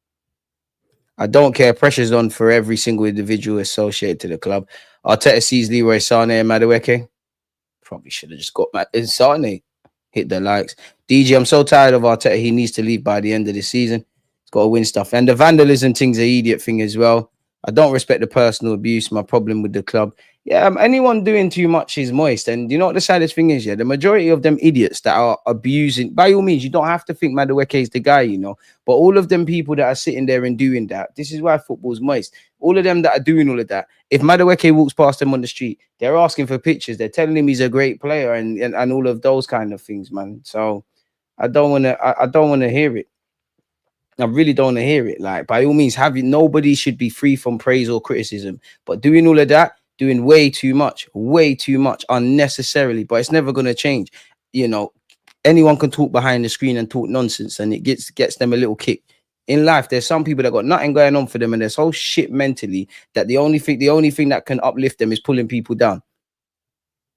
I don't care. Pressure's on for every single individual associated to the club. Arteta sees Leroy Sané and Madueke. Probably should have just got Sané. Hit the likes. DG, I'm so tired of Arteta. He needs to leave by the end of the season. He's got to win stuff. And the vandalism thing's an idiot thing as well. I don't respect the personal abuse. My problem with the club. Yeah, anyone doing too much is moist. And you know what the saddest thing is? Yeah, the majority of them idiots that are abusing, by all means, you don't have to think Madueke is the guy, you know. But all of them people that are sitting there and doing that, this is why football's moist. All of them that are doing all of that, if Madueke walks past them on the street, they're asking for pictures. They're telling him he's a great player and all of those kind of things, man. So I don't want to hear it. I really don't want to hear it. Like, by all means, nobody should be free from praise or criticism. But doing all of that, doing way too much unnecessarily, but it's never going to change. You know, anyone can talk behind the screen and talk nonsense, and it gets them a little kick. In life, there's some people that got nothing going on for them, and they're so shit mentally that the only thing that can uplift them is pulling people down.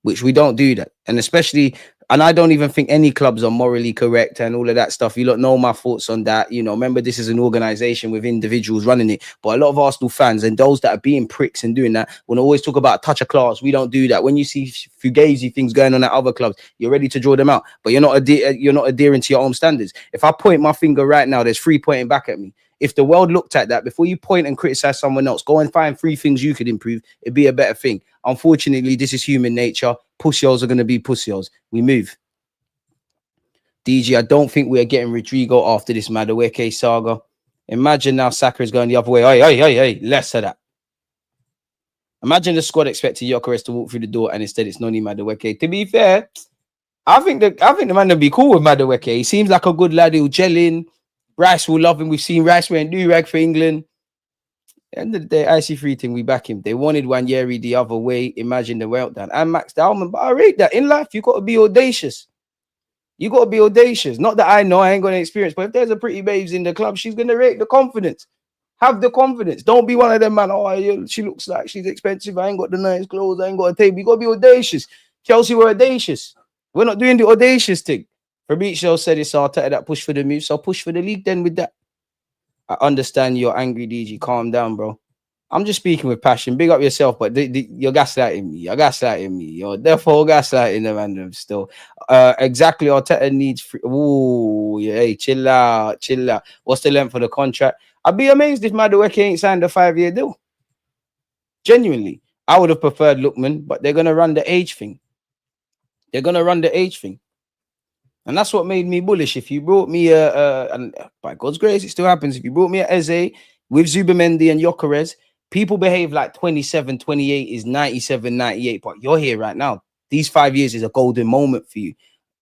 Which we don't do that. And especially, and I don't even think any clubs are morally correct and all of that stuff. You don't know my thoughts on that. You know, remember, this is an organization with individuals running it. But a lot of Arsenal fans and those that are being pricks and doing that will always talk about touch of class. We don't do that. When you see fugazi things going on at other clubs, you're ready to draw them out. But you're not adhering to your own standards. If I point my finger right now, there's 3 pointing back at me. If the world looked at that, before you point and criticize someone else, go and find 3 things you could improve. It'd be a better thing. Unfortunately, this is human nature. Pussios are going to be pussios. We move. DG, I don't think we're getting Rodrigo after this Madueke saga. Imagine now Saka is going the other way. Hey, less of that. Imagine the squad expecting Gyökeres to walk through the door and instead it's Noni Madueke. To be fair, I think the man will be cool with Madueke. He seems like a good lad. He'll gel in. Rice will love him. We've seen Rice wearing do-rag for England. End of the day, IC3 thing, we back him. They wanted Wanyeri the other way. Imagine the meltdown. And Max Dalman, but I rate that. In life, you got to be audacious. You got to be audacious. Not that I know, I ain't got any experience, but if there's a pretty babes in the club, she's going to rate the confidence. Have the confidence. Don't be one of them, man. Oh, she looks like she's expensive. I ain't got the nice clothes. I ain't got a table. You got to be audacious. Chelsea were audacious. We're not doing the audacious thing. Fabrizio said it's Arteta that push for the move, so push for the league then with that. I understand you're angry, DG. Calm down, bro. I'm just speaking with passion. Big up yourself, but you're gaslighting me. You're therefore gaslighting the random still. Exactly. Arteta needs free. Ooh, yeah, hey, chill out. What's the length of the contract? I'd be amazed if Madueke ain't signed a 5-year deal. Genuinely. I would have preferred Lookman, but they're going to run the age thing. And that's what made me bullish. If you brought me and by God's grace, it still happens. If you brought me a Eze with Zubamendi and Gyökeres, People behave like 27, 28 is 97, 98, but you're here right now. These 5 years is a golden moment for you.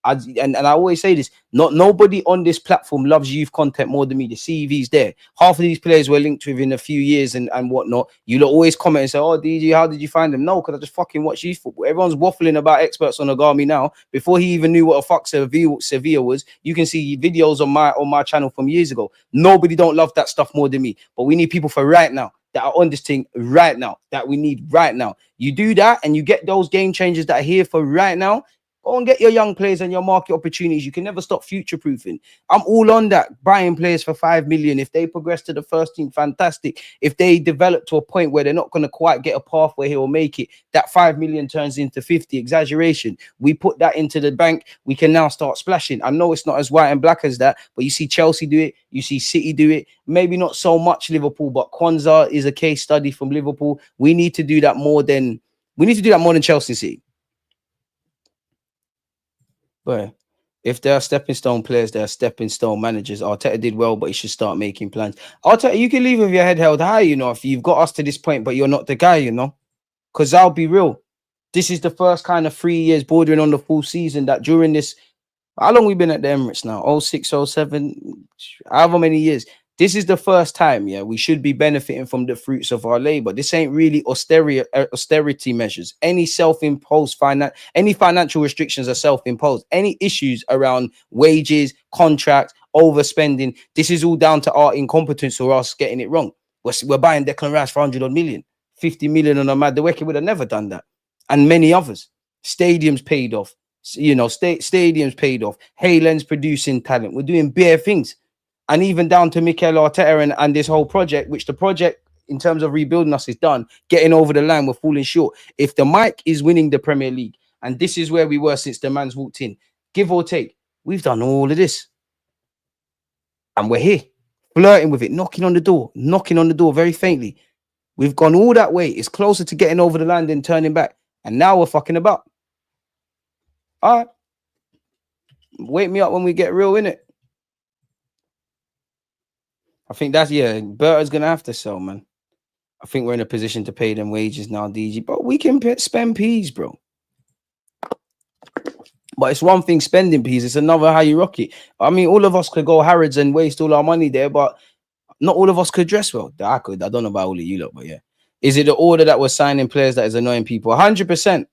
And I always say this, nobody on this platform loves youth content more than me. The CV's there. Half of these players were linked with in a few years and whatnot. You'll always comment and say, oh, DG, how did you find them? No, because I just fucking watch youth football. Everyone's waffling about experts on Agami now. Before he even knew what a fuck Sevilla was, you can see videos on my channel from years ago. Nobody don't love that stuff more than me. But we need people for right now that are on this thing right now, that we need right now. You do that and you get those game changers that are here for right now. Go and get your young players and your market opportunities. You can never stop future-proofing. I'm all on that. Buying players for 5 million. If they progress to the first team, fantastic. If they develop to a point where they're not going to quite get a pathway here or make it, that 5 million turns into 50. Exaggeration. We put that into the bank. We can now start splashing. I know it's not as white and black as that, but you see Chelsea do it. You see City do it. Maybe not so much Liverpool, but Kwanzaa is a case study from Liverpool. We need to do that more than Chelsea City. But if there are stepping stone players, there are stepping stone managers. Arteta did well, but he should start making plans. Arteta, you can leave with your head held high, if you've got us to this point, but you're not the guy, because I'll be real. This is the first kind of 3 years bordering on the full season that during this, how long we been at the Emirates now? 06, 07, however many years. This is the first time, we should be benefiting from the fruits of our labor. This ain't really austerity measures. Any self-imposed any financial restrictions are self-imposed. Any issues around wages, contracts, overspending, this is all down to our incompetence or us getting it wrong. We're buying Declan Rice for 100 million, 50 million on a Madueke would have never done that. And many others. Stadiums paid off. Stadiums paid off. Haylen's producing talent. We're doing bare things. And even down to Mikel Arteta and this whole project, which the project in terms of rebuilding us is done, getting over the line, we're falling short. If the Mike is winning the Premier League, and this is where we were since the man's walked in, give or take, we've done all of this. And we're here, flirting with it, knocking on the door very faintly. We've gone all that way. It's closer to getting over the line than turning back. And now we're fucking about. All right. Wake me up when we get real, innit? I think that's, Berta's going to have to sell, man. I think we're in a position to pay them wages now, DG. But we can spend peas, bro. But it's one thing spending peas. It's another how you rock it. I mean, all of us could go Harrods and waste all our money there, but not all of us could dress well. I could. I don't know about all of you lot, but yeah. Is it the order that we're signing players that is annoying people? 100%.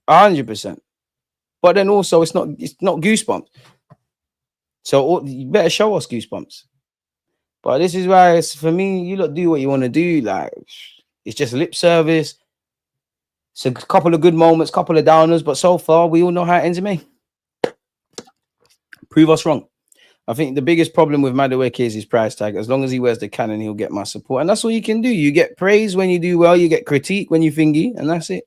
100%. But then also, it's not goosebumps. So you better show us goosebumps. But this is why it's for me, you lot do what you want to do. Like, it's just lip service. It's a couple of good moments, couple of downers, but so far we all know how it ends in May. Prove us wrong. I think the biggest problem with Madueke is his price tag. As long as he wears the cannon, he'll get my support. And that's all you can do. You get praise when you do well, you get critique when you thingy, and that's it.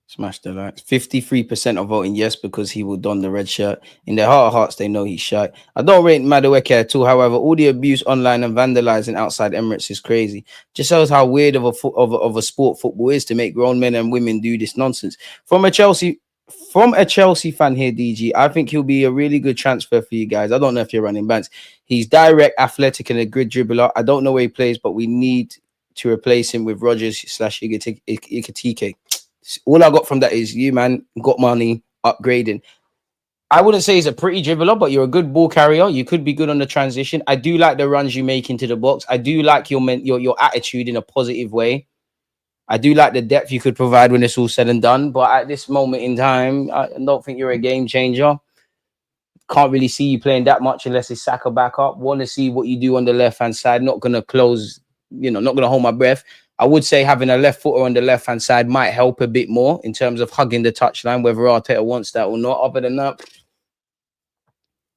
Smash the likes. 53% are voting yes because he will don the red shirt. In their heart of hearts, they know he's shy. I don't rate Madueke at all. However, all the abuse online and vandalizing outside Emirates is crazy. Just shows how weird of a sport football is to make grown men and women do this nonsense. From a Chelsea fan here, DG, I think he'll be a really good transfer for you guys. I don't know if you're running bands. He's direct, athletic, and a good dribbler. I don't know where he plays, but we need to replace him with Rogers/Ikatike. All I got from that is you, man, got money, upgrading. I wouldn't say he's a pretty dribbler, but you're a good ball carrier. You could be good on the transition. I do like the runs you make into the box. I do like your attitude in a positive way. I do like the depth you could provide when it's all said and done. But at this moment in time, I don't think you're a game changer. Can't really see you playing that much unless it's Saka back up. Want to see what you do on the left-hand side. Not going to close, not going to hold my breath. I would say having a left footer on the left-hand side might help a bit more in terms of hugging the touchline, whether Arteta wants that or not. Other than that,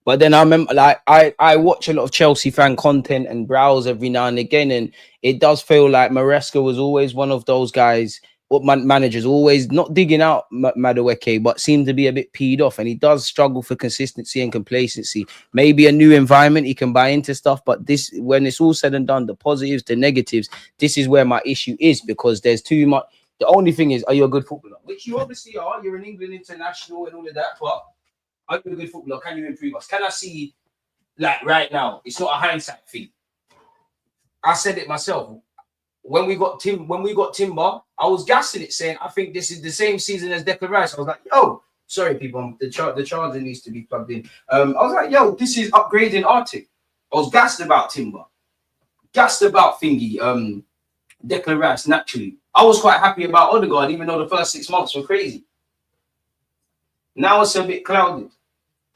but then I remember, like, I watch a lot of Chelsea fan content and browse every now and again, and it does feel like Maresca was always one of those guys, managers, always not digging out Madueke, but seemed to be a bit peed off, and he does struggle for consistency and complacency. Maybe a new environment, he can buy into stuff, but this, when it's all said and done, the positives, the negatives, this is where my issue is, because there's too much. The only thing is, are you a good footballer? Which you obviously are. You're an England international and all of that, but are you a good footballer? Can you improve us? Can I see, like, right now? It's not a hindsight thing. I said it myself. When we got Timber, I was gassing it, saying I think this is the same season as Declan Rice. I was like, yo, sorry people, the charger needs to be plugged in. I was like, yo, this is upgrading Arctic. I was gassed about Timber, gassed about Thingy, Declan Rice. Naturally, I was quite happy about Odegaard, even though the first 6 months were crazy. Now it's a bit clouded.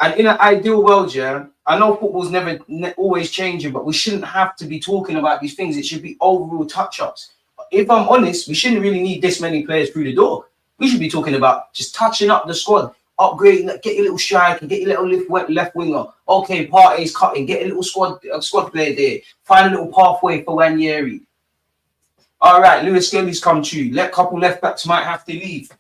And in an ideal world, yeah, I know football's never always changing, but we shouldn't have to be talking about these things. It should be overall touch-ups. If I'm honest, we shouldn't really need this many players through the door. We should be talking about just touching up the squad, upgrading, get your little striker, get your little left winger. Okay, Partey's cutting, get a little squad player there. Find a little pathway for Wanyeri. All right, Lewis Skelly's come true. A couple left backs might have to leave.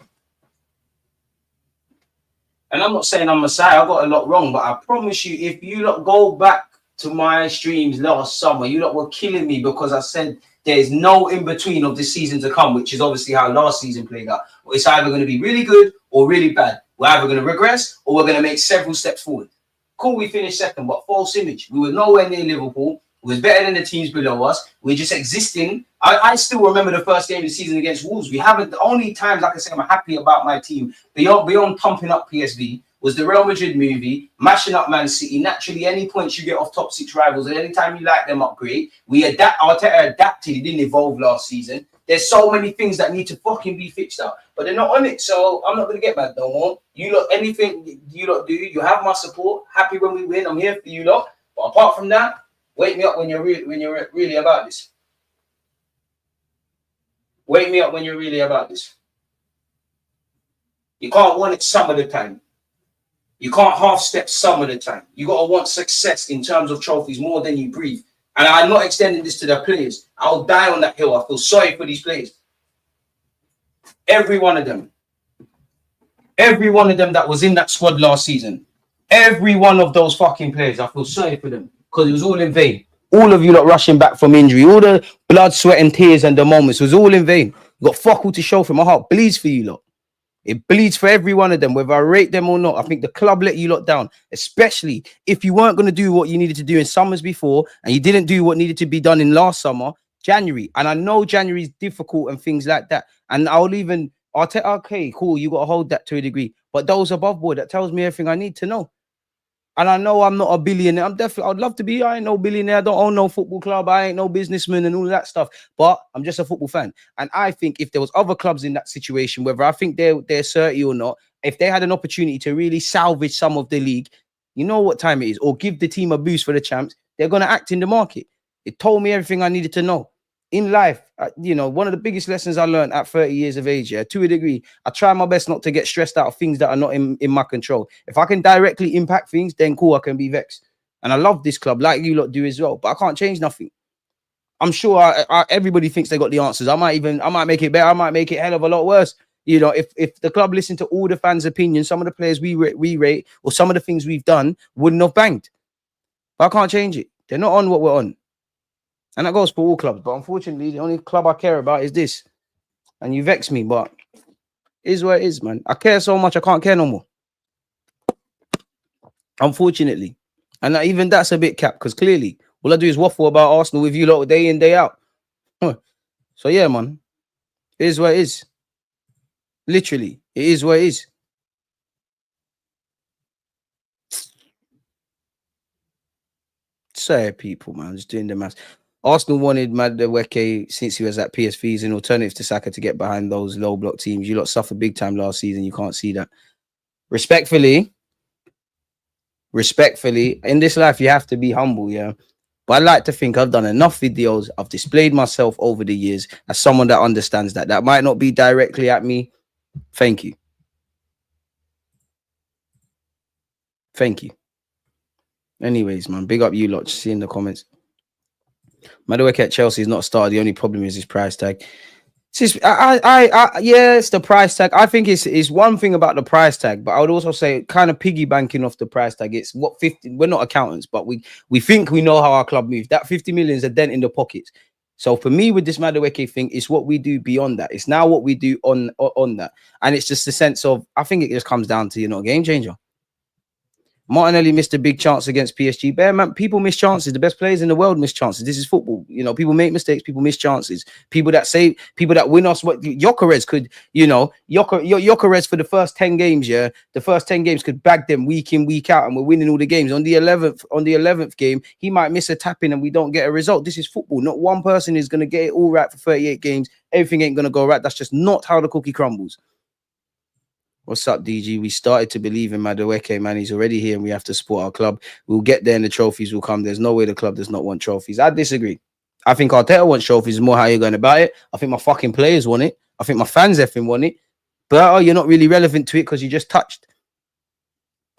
And I'm not saying I'm Messiah, I got a lot wrong, but I promise you, if you lot go back to my streams last summer, you lot were killing me because I said there's no in-between of this season to come, which is obviously how last season played out. It's either going to be really good or really bad. We're either going to regress or we're going to make several steps forward. Cool, we finished second, but false image. We were nowhere near Liverpool. We was better than the teams below us. We're just existing. I still remember the first game of the season against Wolves. We haven't, the only times I can say I'm happy about my team beyond pumping up PSV was the Real Madrid movie, mashing up Man City. Naturally, any points you get off top 6 rivals, and anytime you like them upgrade, Arteta adapted. He didn't evolve last season. There's so many things that need to fucking be fixed up, but they're not on it. So I'm not gonna get mad no more. You lot, anything you lot do, you have my support. Happy when we win. I'm here for you lot. But apart from that, wake me up when you're really about this. Wake me up when you're really about this. You can't want it some of the time. You can't half step some of the time. You got to want success in terms of trophies more than you breathe. And I'm not extending this to the players. I'll die on that hill. I feel sorry for these players. Every one of them. Every one of them that was in that squad last season. Every one of those fucking players. I feel sorry for them because it was all in vain. All of you lot rushing back from injury. All the blood, sweat and tears and the moments was all in vain. You got fuck all to show for. My heart bleeds for you lot. It bleeds for every one of them, whether I rate them or not. I think the club let you lot down, especially if you weren't going to do what you needed to do in summers before and you didn't do what needed to be done in last summer, January. And I know January is difficult and things like that. And I'll even, okay, cool, you got to hold that to a degree. But those above board, that tells me everything I need to know. And I know I'm not a billionaire. I'd love to be. I ain't no billionaire. I don't own no football club. I ain't no businessman and all that stuff. But I'm just a football fan. And I think if there was other clubs in that situation, whether I think they're 30 or not, if they had an opportunity to really salvage some of the league, you know what time it is, or give the team a boost for the champs, they're going to act in the market. It told me everything I needed to know. In life, one of the biggest lessons I learned at 30 years of age, to a degree, I try my best not to get stressed out of things that are not in my control. If I can directly impact things, then cool, I can be vexed. And I love this club, like you lot do as well, but I can't change nothing. I'm sure everybody thinks they got the answers. I might make it better. I might make it a hell of a lot worse. If the club listened to all the fans' opinions, some of the players we rate or some of the things we've done wouldn't have banged. But I can't change it. They're not on what we're on. And that goes for all clubs. But unfortunately, the only club I care about is this. And you vex me, but it is what it is, man. I care so much, I can't care no more. Unfortunately. And even that's a bit capped, because clearly, all I do is waffle about Arsenal with you lot day in, day out. So, yeah, man. It is what it is. Literally, it is what it is. Sorry, people, man. Just doing the maths. Arsenal wanted Madueke since he was at PSV as an alternative to Saka to get behind those low block teams. You lot suffered big time last season. You can't see that. Respectfully, in this life, you have to be humble, yeah. But I like to think I've done enough videos. I've displayed myself over the years as someone that understands that. That might not be directly at me. Thank you. Thank you. Anyways, man, big up you lot. See in the comments. Madueke at Chelsea is not a starter. The only problem is his price tag. It's the price tag. I think it's one thing about the price tag, but I would also say kind of piggy banking off the price tag. It's what 50. We're not accountants, but we think we know how our club moves. That 50 million is a dent in the pockets. So for me, with this Madueke thing, it's what we do beyond that. It's now what we do on that, and it's just the sense of I think it just comes down to a game changer. Martinelli missed a big chance against PSG. Bear man, people miss chances. The best players in the world miss chances. This is football. You know, people make mistakes. People miss chances. People that win us. What Gyökeres could, you know, Gyökeres for the first 10 games, yeah, the first 10 games could bag them week in, week out, and we're winning all the games. On the 11th game, he might miss a tap in and we don't get a result. This is football. Not one person is going to get it all right for 38 games. Everything ain't going to go right. That's just not how the cookie crumbles. What's up, DG? We started to believe in Madueke, man. He's already here and we have to support our club. We'll get there and the trophies will come. There's no way the club does not want trophies. I disagree. I think Arteta wants trophies. More how you're going about it. I think my fucking players want it. I think my fans effing want it. But you're not really relevant to it because you just touched.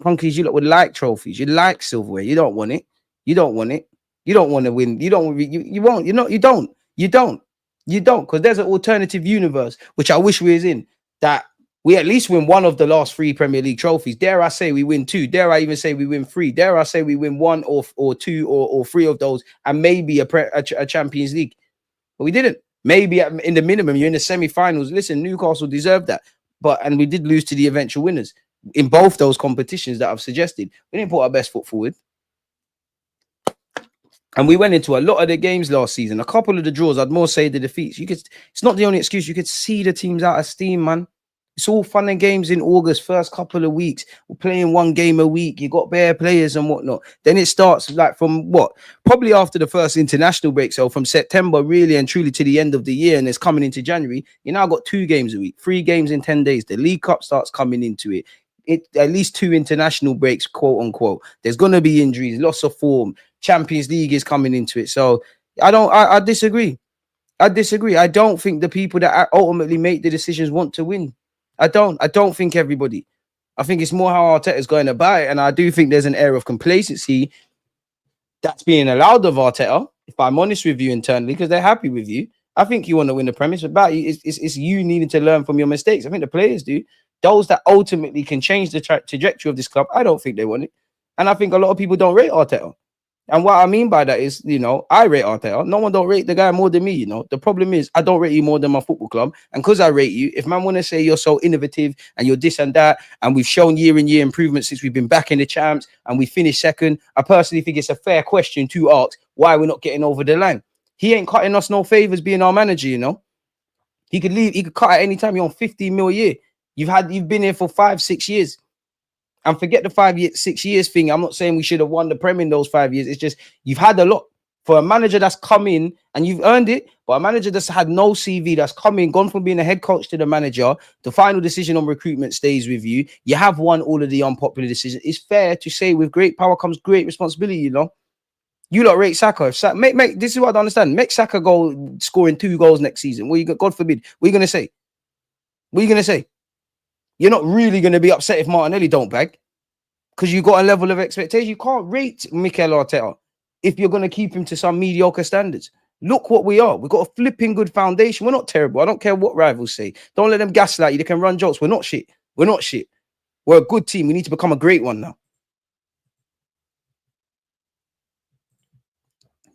Punkies, you lot would like trophies. You like silverware. You don't want it. You don't want it. You don't want to win. You don't. You won't. You know. You don't. You don't. You don't. Because there's an alternative universe which I wish we was in, that we at least win one of the last 3 Premier League trophies. Dare I say we win 2? Dare I even say we win 3? Dare I say we win 1 or 2 or 3 of those, and maybe a Champions League? But we didn't. Maybe in the minimum, you're in the semi-finals. Listen, Newcastle deserved that, and we did lose to the eventual winners in both those competitions that I've suggested. We didn't put our best foot forward. And we went into a lot of the games last season. A couple of the draws, I'd more say the defeats. It's not the only excuse. You could see the teams out of steam, man. It's all fun and games in August, first couple of weeks. We're playing 1 game a week. You got bare players and whatnot. Then it starts like from probably after the first international break. So from September, really and truly to the end of the year, and it's coming into January. You now got 2 games a week, 3 games in 10 days. The League Cup starts coming into it. At least 2 international breaks, quote unquote. There's going to be injuries, loss of form. Champions League is coming into it. So I disagree. I disagree. I don't think the people that ultimately make the decisions want to win. I don't think everybody. I think it's more how Arteta's going about it. And I do think there's an air of complacency that's being allowed of Arteta, if I'm honest with you internally, because they're happy with you. I think you want to win the Premier. About you, it's you needing to learn from your mistakes. I think the players do. Those that ultimately can change the trajectory of this club, I don't think they want it. And I think a lot of people don't rate Arteta. And what I mean by that is, you know, I rate Arteta. No one don't rate the guy more than me, you know. The problem is I don't rate you more than my football club. And because I rate you, if man want to say you're so innovative and you're this and that, and we've shown year in year improvement since we've been back in the champs and we finished second, I personally think it's a fair question to ask why we're not getting over the line. He ain't cutting us no favors being our manager, you know. He could leave. He could cut at any time. You're on 15 mil a year. You've been here for 5-6 years. And forget the 6 years thing. I'm not saying we should have won the Prem in those 5 years. It's just you've had a lot for a manager that's come in and you've earned it. But a manager that's had no CV, that's come in, gone from being a head coach to the manager, the final decision on recruitment stays with you. You have won all of the unpopular decisions. It's fair to say with great power comes great responsibility, you know. You lot rate Saka. If make this is what I don't understand. Make Saka go scoring 2 goals next season. What you God forbid? What are you gonna say? What are you gonna say? You're not really going to be upset if Martinelli don't bag because you got a level of expectation. You can't rate Mikel Arteta if you're going to keep him to some mediocre standards. Look what we are. We've got a flipping good foundation. We're not terrible. I don't care what rivals say. Don't let them gaslight you. They can run jokes. We're not shit. We're not shit. We're a good team. We need to become a great one now.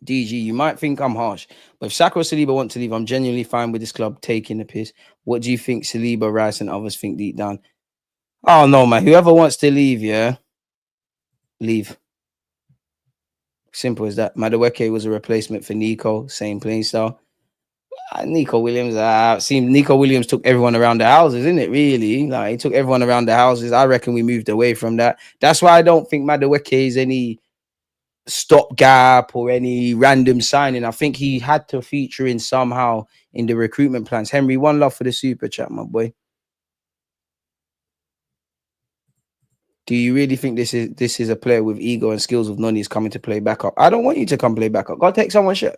DG, you might think I'm harsh, but if Saka or Saliba want to leave, I'm genuinely fine with this club taking the piss. What do you think Saliba, Rice, and others think deep down? Oh no, man. Whoever wants to leave, yeah, leave. Simple as that. Madueke was a replacement for Nico, same playing style. Nico Williams, Nico Williams took everyone around the houses, isn't it? Really, like he took everyone around the houses. I reckon we moved away from that. That's why I don't think Madueke is any stopgap or any random signing. I think he had to feature in somehow in the recruitment plans. Henry, one love for the super chat, my boy. Do you really think this is a player with ego and skills of Noni is coming to play backup? I don't want you to come play backup. Go take someone's shirt.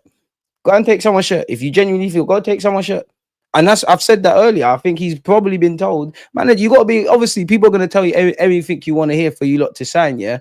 Go and take someone's shirt. If you genuinely feel, go take someone's shirt. And I've said that earlier. I think he's probably been told, man, you got to be, obviously people are going to tell you everything you want to hear for you lot to sign, yeah?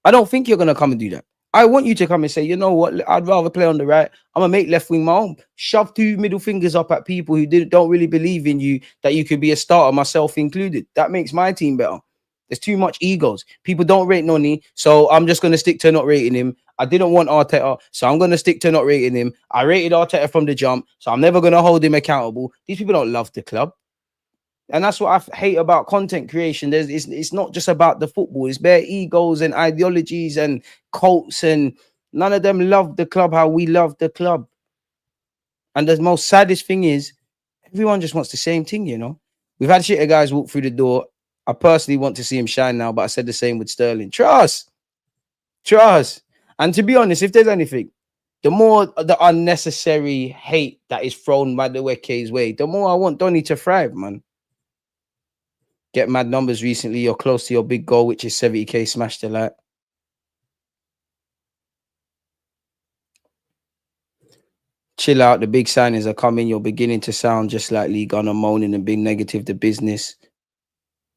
I don't think you're going to come and do that. I want you to come and say, you know what, I'd rather play on the right. I'm going to make left wing my own. Shove 2 middle fingers up at people who don't really believe in you, that you could be a starter, myself included. That makes my team better. There's too much egos. People don't rate Noni, so I'm just going to stick to not rating him. I didn't want Arteta, so I'm going to stick to not rating him. I rated Arteta from the jump, so I'm never going to hold him accountable. These people don't love the club. And that's what I hate about content creation. It's not just about the football. It's bare egos and ideologies and cults, and none of them love the club how we love the club. And the most saddest thing is, everyone just wants the same thing, you know. We've had shitter guys walk through the door. I personally want to see him shine now, but I said the same with Sterling. Trust. And to be honest, if there's anything, the more the unnecessary hate that is thrown Madueke's way, the more I want Donny to thrive, man. Get mad numbers recently. You're close to your big goal, which is 70k. Smash the like. Chill out. The big signings are coming. You're beginning to sound just like Lee Gunner moaning and being negative. The business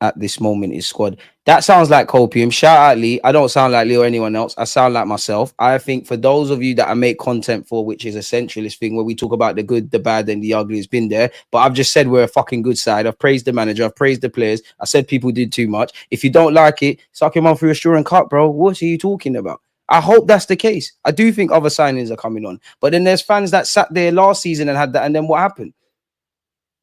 at this moment is squad. That sounds like copium. Shout out Lee. I don't sound like Lee or anyone else. I sound like myself. I think for those of you that I make content for, which is a centralist thing where we talk about the good, the bad, and the ugly, it's been there. But I've just said we're a fucking good side. I've praised the manager. I've praised the players. I said people did too much. If you don't like it, suck him on for reassuring cut, bro. What are you talking about? I hope that's the case. I do think other signings are coming on. But then there's fans that sat there last season and had that, and then what happened?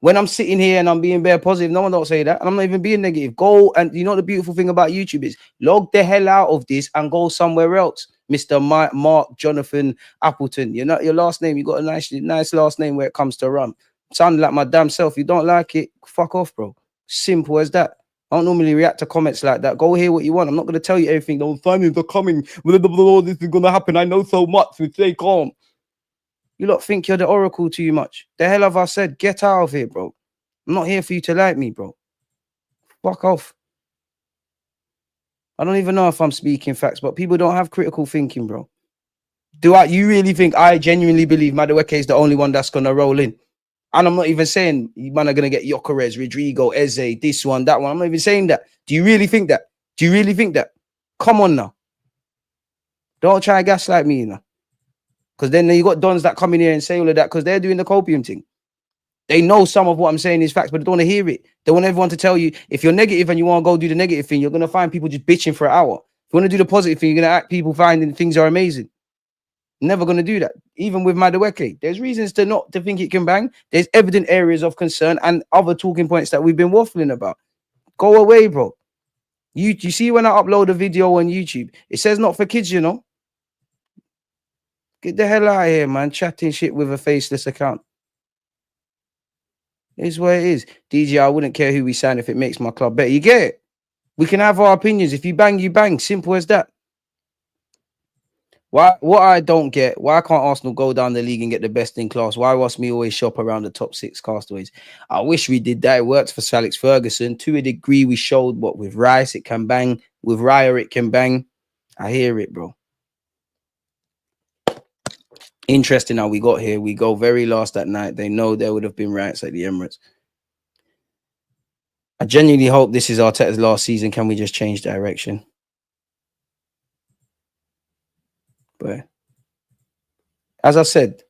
When I'm sitting here and I'm being very positive, no one don't say that. And I'm not even being negative. Go, and you know the beautiful thing about YouTube is log the hell out of this and go somewhere else. Mr. Mark Jonathan Appleton. You're not your last name. You got a nice last name where it comes to run. Sounding like my damn self. You don't like it, fuck off, bro. Simple as that. I don't normally react to comments like that. Go hear what you want. I'm not going to tell you everything. Those signings are coming. This is going to happen. I know so much. So stay calm. You lot think you're the oracle too much. The hell have I said? Get out of here, bro. I'm not here for you to like me, bro. Fuck off. I don't even know if I'm speaking facts, but people don't have critical thinking, bro. You really think I genuinely believe Madueke is the only one that's going to roll in? And I'm not even saying you man are going to get Gyökeres, Rodrigo, Eze, this one, that one. I'm not even saying that. Do you really think that? Do you really think that? Come on now. Don't try and gaslight me, you know. Because then you got dons that come in here and say all of that because they're doing the copium thing. They know some of what I'm saying is facts, but they don't want to hear it. They want everyone to tell you, if you're negative and you want to go do the negative thing, you're going to find people just bitching for an hour. If you want to do the positive thing, you're going to act people finding things are amazing. Never going to do that. Even with Madueke, there's reasons to think it can bang. There's evident areas of concern and other talking points that we've been waffling about. Go away, bro. You see when I upload a video on YouTube, it says not for kids, you know. Get the hell out of here, man. Chatting shit with a faceless account. It is what it is. DJ, I wouldn't care who we sign if it makes my club better. You get it? We can have our opinions. If you bang, you bang. Simple as that. What I don't get, why can't Arsenal go down the league and get the best in class? Why must we always shop around the top 6 castaways? I wish we did that. It worked for Sir Alex Ferguson. To a degree, we showed what with Rice, it can bang. With Raya, it can bang. I hear it, bro. Interesting how we got here. We go very last that night. They know there would have been riots at the Emirates. I genuinely hope this is Arteta's last season. Can we just change direction? But as I said,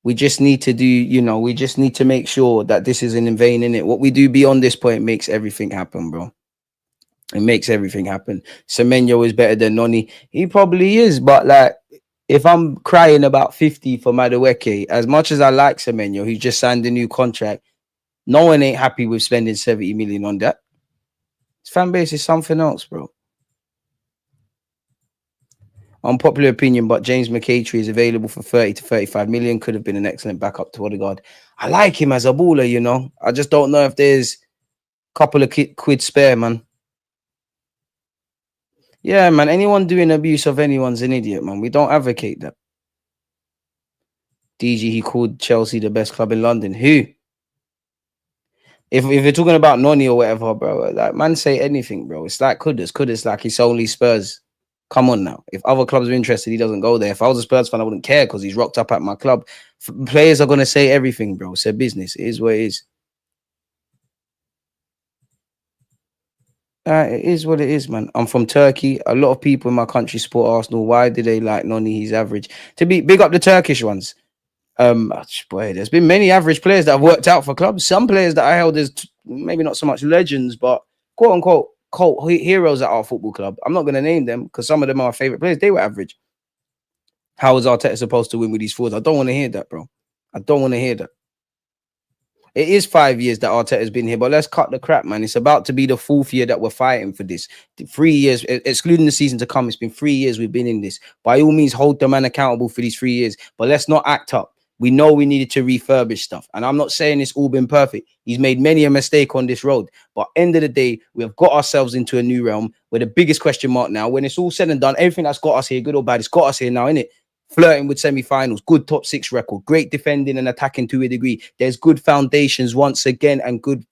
we just need to do, you know, we just need to make sure that this isn't in vain, innit? What we do beyond this point makes everything happen, bro. It makes everything happen. Semenyo is better than Noni. He probably is, but like, if I'm crying about 50 for Madueke, as much as I like Semenyo, he just signed a new contract, no one ain't happy with spending 70 million on that. His fan base is something else, bro. Unpopular opinion, but James McCaitry is available for 30 to 35 million. Could have been an excellent backup to Odegaard. I like him as a baller, you know. I just don't know if there's a couple of quid spare, man. Yeah, man. Anyone doing abuse of anyone's an idiot, man. We don't advocate that. DG, he called Chelsea the best club in London. Who? If you're talking about Noni or whatever, bro, like, man, say anything, bro. It's like Kudus like it's only Spurs. Come on now. If other clubs are interested, he doesn't go there. If I was a Spurs fan, I wouldn't care because he's rocked up at my club. Players are going to say everything, bro. It's a business. It is what it is. It is what it is, man. I'm from Turkey. A lot of people in my country support Arsenal. Why do they like Noni? He's average. To be big up the Turkish ones. Boy, there's been many average players that have worked out for clubs. Some players that I held as maybe not so much legends, but quote unquote cult heroes at our football club. I'm not going to name them because some of them are my favorite players. They were average. How was Arteta supposed to win with these forwards? I don't want to hear that, bro. I don't want to hear that. It is 5 years that Arteta's been here, but let's cut the crap, man. It's about to be the 4th year that we're fighting for this. 3 years, excluding the season to come, it's been 3 years we've been in this. By all means, hold the man accountable for these 3 years, but let's not act up. We know we needed to refurbish stuff. And I'm not saying it's all been perfect. He's made many a mistake on this road. But end of the day, we have got ourselves into a new realm where the biggest question mark now, when it's all said and done, everything that's got us here, good or bad, it's got us here now, innit? Flirting with semi-finals, good top 6 record, great defending and attacking to a degree. There's good foundations once again and good,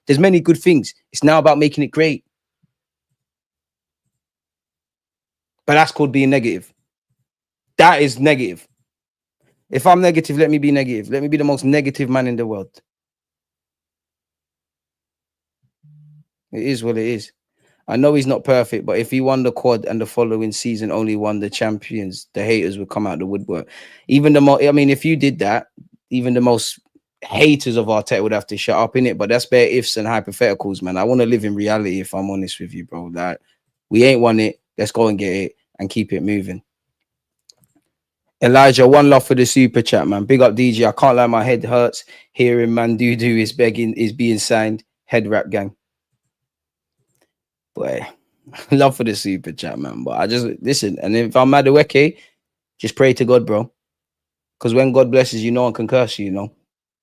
there's many good things. It's now about making it great. But that's called being negative. That is negative. If I'm negative, let me be negative. Let me be the most negative man in the world. It is what it is. I know he's not perfect, but if he won the quad and the following season only won the champions, the haters would come out the woodwork. Even the most, I mean, if you did that, even the most haters of Arteta would have to shut up in it. But that's bare ifs and hypotheticals, man. I want to live in reality, if I'm honest with you, bro. Like, we ain't won it. Let's go and get it and keep it moving. Elijah, one love for the super chat, man. Big up DJ. I can't lie, my head hurts hearing man doo is being signed. Head rap gang. Boy, love for the super chat, man. But I just listen, and if I'm Madueke, just pray to God, bro. Because when God blesses you, no one can curse you, you know.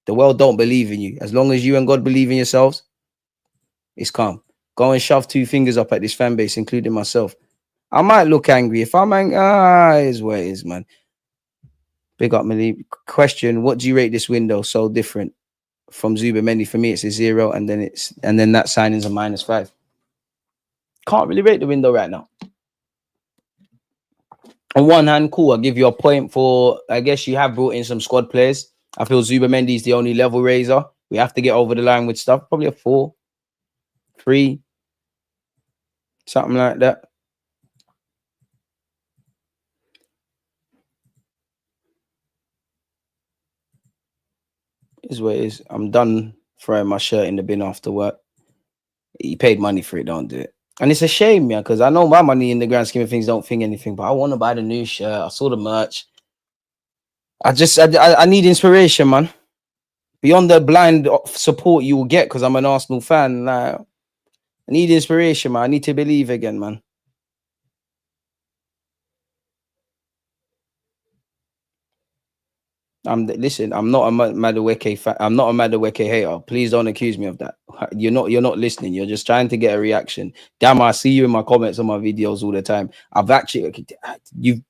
The world don't believe in you. As long as you and God believe in yourselves, it's calm. Go and shove 2 fingers up at this fan base, including myself. I might look angry. If I'm angry, it is what it is, man. Big up, Malik. Question: what do you rate this window? So different from Zubamendi. For me, it's a 0, and then that signing's a -5. Can't really rate the window right now. On one hand, cool. I'll give you a point for, I guess you have brought in some squad players. I feel Zubamendi is the only level raiser. We have to get over the line with stuff. Probably a 4, 3, something like that. Is what it is. I'm done throwing my shirt in the bin after work. He paid money for it, don't do it. And it's a shame, yeah, because I know my money in the grand scheme of things don't think anything, but I want to buy the new shirt. I saw the merch. I need inspiration, man. Beyond the blind support you will get because I'm an Arsenal fan, like, I need inspiration, man. I need to believe again, man. Listen, I'm not a Madueke fan. I'm not a Madueke hater. Please don't accuse me of that. You're not listening. You're just trying to get a reaction. Damn, I see you in my comments on my videos all the time. I've actually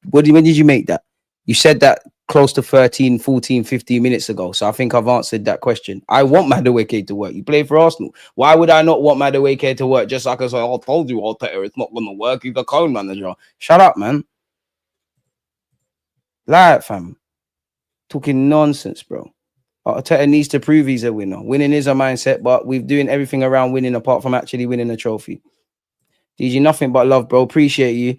when did you make that? You said that close to 13, 14, 15 minutes ago. So I think I've answered that question. I want Madueke to work. You play for Arsenal. Why would I not want Madueke to work? Just like I said, I told you, Arteta, it's not gonna work. He's the cone manager. Shut up, man. Lie, fam. Talking nonsense, bro. Arteta needs to prove he's a winner. Winning is a mindset, but we're doing everything around winning apart from actually winning a trophy. DG, nothing but love, bro. Appreciate you.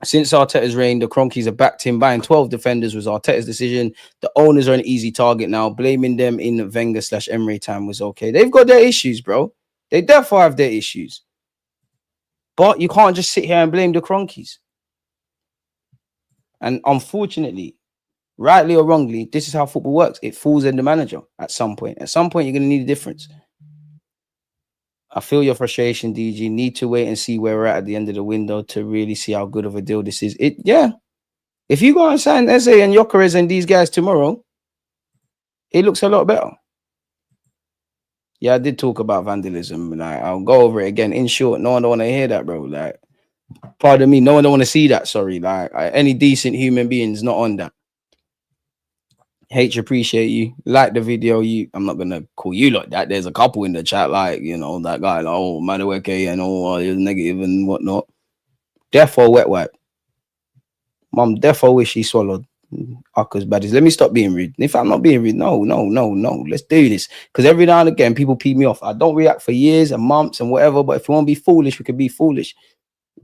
Since Arteta's reign, the Cronkies have backed him. Buying 12 defenders was Arteta's decision. The owners are an easy target now. Blaming them in Wenger/Emery time was okay. They've got their issues, bro. They therefore have their issues. But you can't just sit here and blame the Cronkies. And unfortunately, rightly or wrongly, this is how football works. It falls in the manager at some point. At some point, you're going to need a difference. I feel your frustration, DG. Need to wait and see where we're at the end of the window to really see how good of a deal this is. Yeah. If you go and sign Eze and Gyökeres and these guys tomorrow, it looks a lot better. Yeah, I did talk about vandalism. Like, I'll go over it again. In short, no one don't want to hear that, bro. Like, pardon me, no one don't want to see that. Sorry. Like, any decent human being's not on that. H, appreciate you. Like the video. I'm not gonna call you like that. There's a couple in the chat, like, you know, that guy, like, oh, Madueke and you're negative and whatnot. Therefore, wet wipe. Mom, therefore wish he swallowed Ucker's baddies. Let me stop being rude. If I'm not being rude, no. Let's do this. Because every now and again, people pee me off. I don't react for years and months and whatever. But if you want to be foolish, we can be foolish.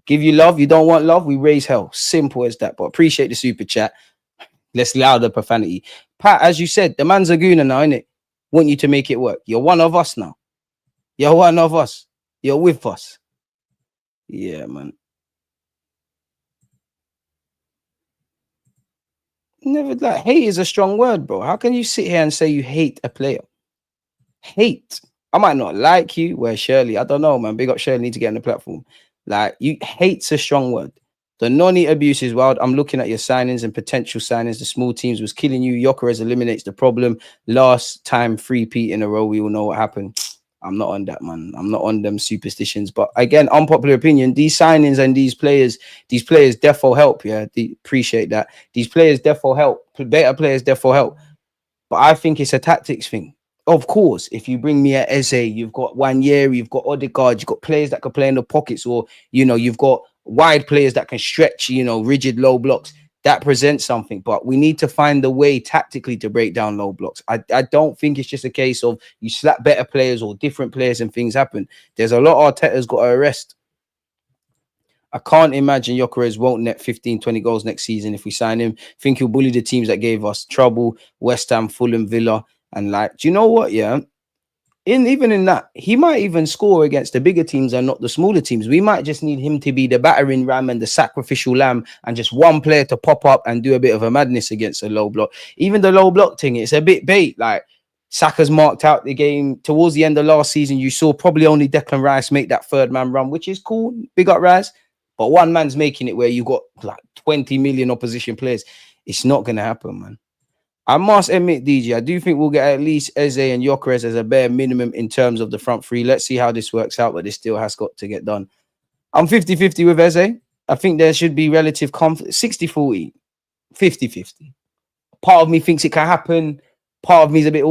Give you love. You don't want love, we raise hell. Simple as that. But appreciate the super chat. Let's allow the profanity. Pat, as you said, the man's a gooner now, innit? Want you to make it work. You're one of us now. You're one of us. You're with us. Yeah, man. Never, like, hate is a strong word, bro. How can you sit here and say you hate a player? hate. I might not like you, where Shirley, I don't know, man. Big up Shirley, need to get on the platform. Like, you hate's a strong word. The Noni abuse is wild. I'm looking at your signings and potential signings. The small teams was killing you. Yokeres eliminates the problem. Last time, 3-peat in a row. We all know what happened. I'm not on that, man. I'm not on them superstitions. But again, unpopular opinion, these signings and these players defo help. Yeah, appreciate that. These players defo help. Better players defo help. But I think it's a tactics thing. Of course, if you bring me a Eze, you've got Wanyeri, you've got Odegaard, you've got players that can play in the pockets, or, you know, you've got wide players that can stretch, you know, rigid low blocks. That presents something, but we need to find the way tactically to break down low blocks. I don't think it's just a case of you slap better players or different players and things happen. There's a lot Arteta's got to arrest. I can't imagine Gyökeres won't net 15, 20 goals next season if we sign him. Think he'll bully the teams that gave us trouble, West Ham, Fulham, Villa. And like, do you know what? Yeah. Even in that, he might even score against the bigger teams and not the smaller teams. We might just need him to be the battering ram and the sacrificial lamb, and just one player to pop up and do a bit of a madness against a low block. Even the low block thing, it's a bit bait. Like, Saka's marked out the game towards the end of last season. You saw probably only Declan Rice make that third man run, which is cool. Big up Rice. But one man's making it where you got like 20 million opposition players. It's not going to happen, man. I must admit, DJ, I do think we'll get at least Eze and Gyökeres as a bare minimum in terms of the front three. Let's see how this works out, but this still has got to get done. I'm 50-50 with Eze. I think there should be relative confidence. 60-40, 50-50. Part of me thinks it can happen. Part of me is a bit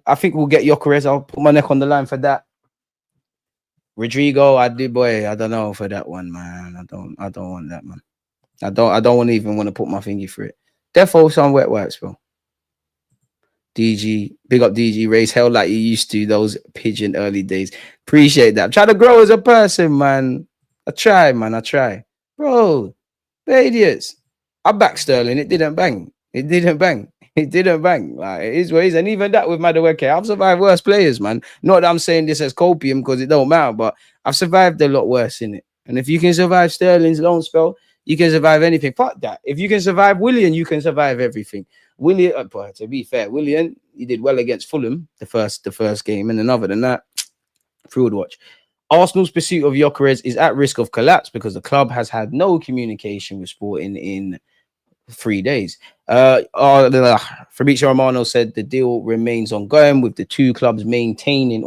I think we'll get Gyökeres. I'll put my neck on the line for that. Rodrigo, I don't know for that one, man. I don't want that, man. I don't even want to put my finger for it. Therefore, some wet wipes, bro. DG, big up DG, raise hell like you used to those pigeon early days. Appreciate that. I'm trying to grow as a person, man. I try, man. I try. Bro, they're idiots. I backed Sterling. It didn't bang. It didn't bang. It didn't bang. Like, it is what it is. And even that with Madueke, I've survived worse players, man. Not that I'm saying this as copium because it don't matter, but I've survived a lot worse in it. And if you can survive Sterling's loan spell, you can survive anything. Fuck that. If you can survive Willian, you can survive everything. Willian, to be fair, Willian, he did well against Fulham the first game, and then other than that, Fraud watch. Arsenal's pursuit of Gyökeres is at risk of collapse because the club has had no communication with Sporting in 3 days. Fabrizio Romano said the deal remains ongoing with the two clubs maintaining,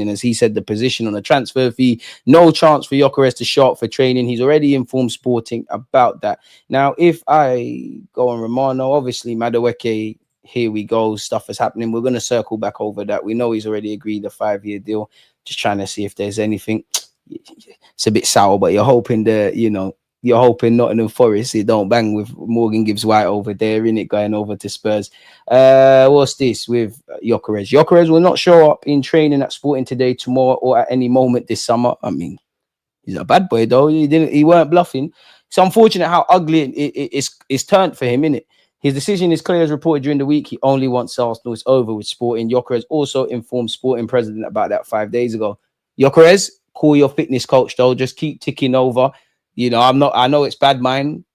as he said, the position on the transfer fee. No chance for Gyökeres to show up for training. He's already informed Sporting about that. Now, if I go on Romano, obviously Madueke, here we go, stuff is happening. We're going to circle back over that. We know he's already agreed a 5-year deal. Just trying to see if there's anything. It's a bit sour, but you're hoping that, you're hoping Nottingham Forest, it don't bang with Morgan Gibbs White over there, in it, going over to Spurs. What's this with Gyökeres? Gyökeres will not show up in training at Sporting today, tomorrow, or at any moment this summer. I mean, he's a bad boy though. He weren't bluffing. It's unfortunate how ugly it's turned for him, innit? His decision is clear as reported during the week. He only wants Arsenal. It's over with Sporting. Gyökeres also informed Sporting president about that 5 days ago. Gyökeres, call your fitness coach though. Just keep ticking over. I know it's bad mind.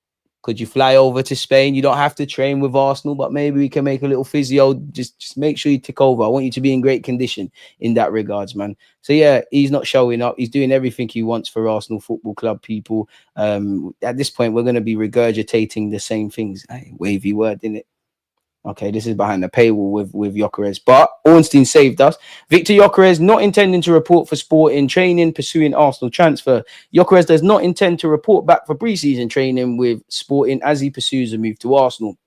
Could you fly over to Spain? You don't have to train with Arsenal, but maybe we can make a little physio. Just make sure you tick over. I want you to be in great condition in that regards, man. So yeah, he's not showing up. He's doing everything he wants for Arsenal Football Club people. At this point, we're going to be regurgitating the same things. Hey, wavy word, innit? Okay, this is behind the paywall with Gyökeres. But Ornstein saved us. Victor Gyökeres not intending to report for Sporting training, pursuing Arsenal transfer. Gyökeres does not intend to report back for pre-season training with Sporting as he pursues a move to Arsenal.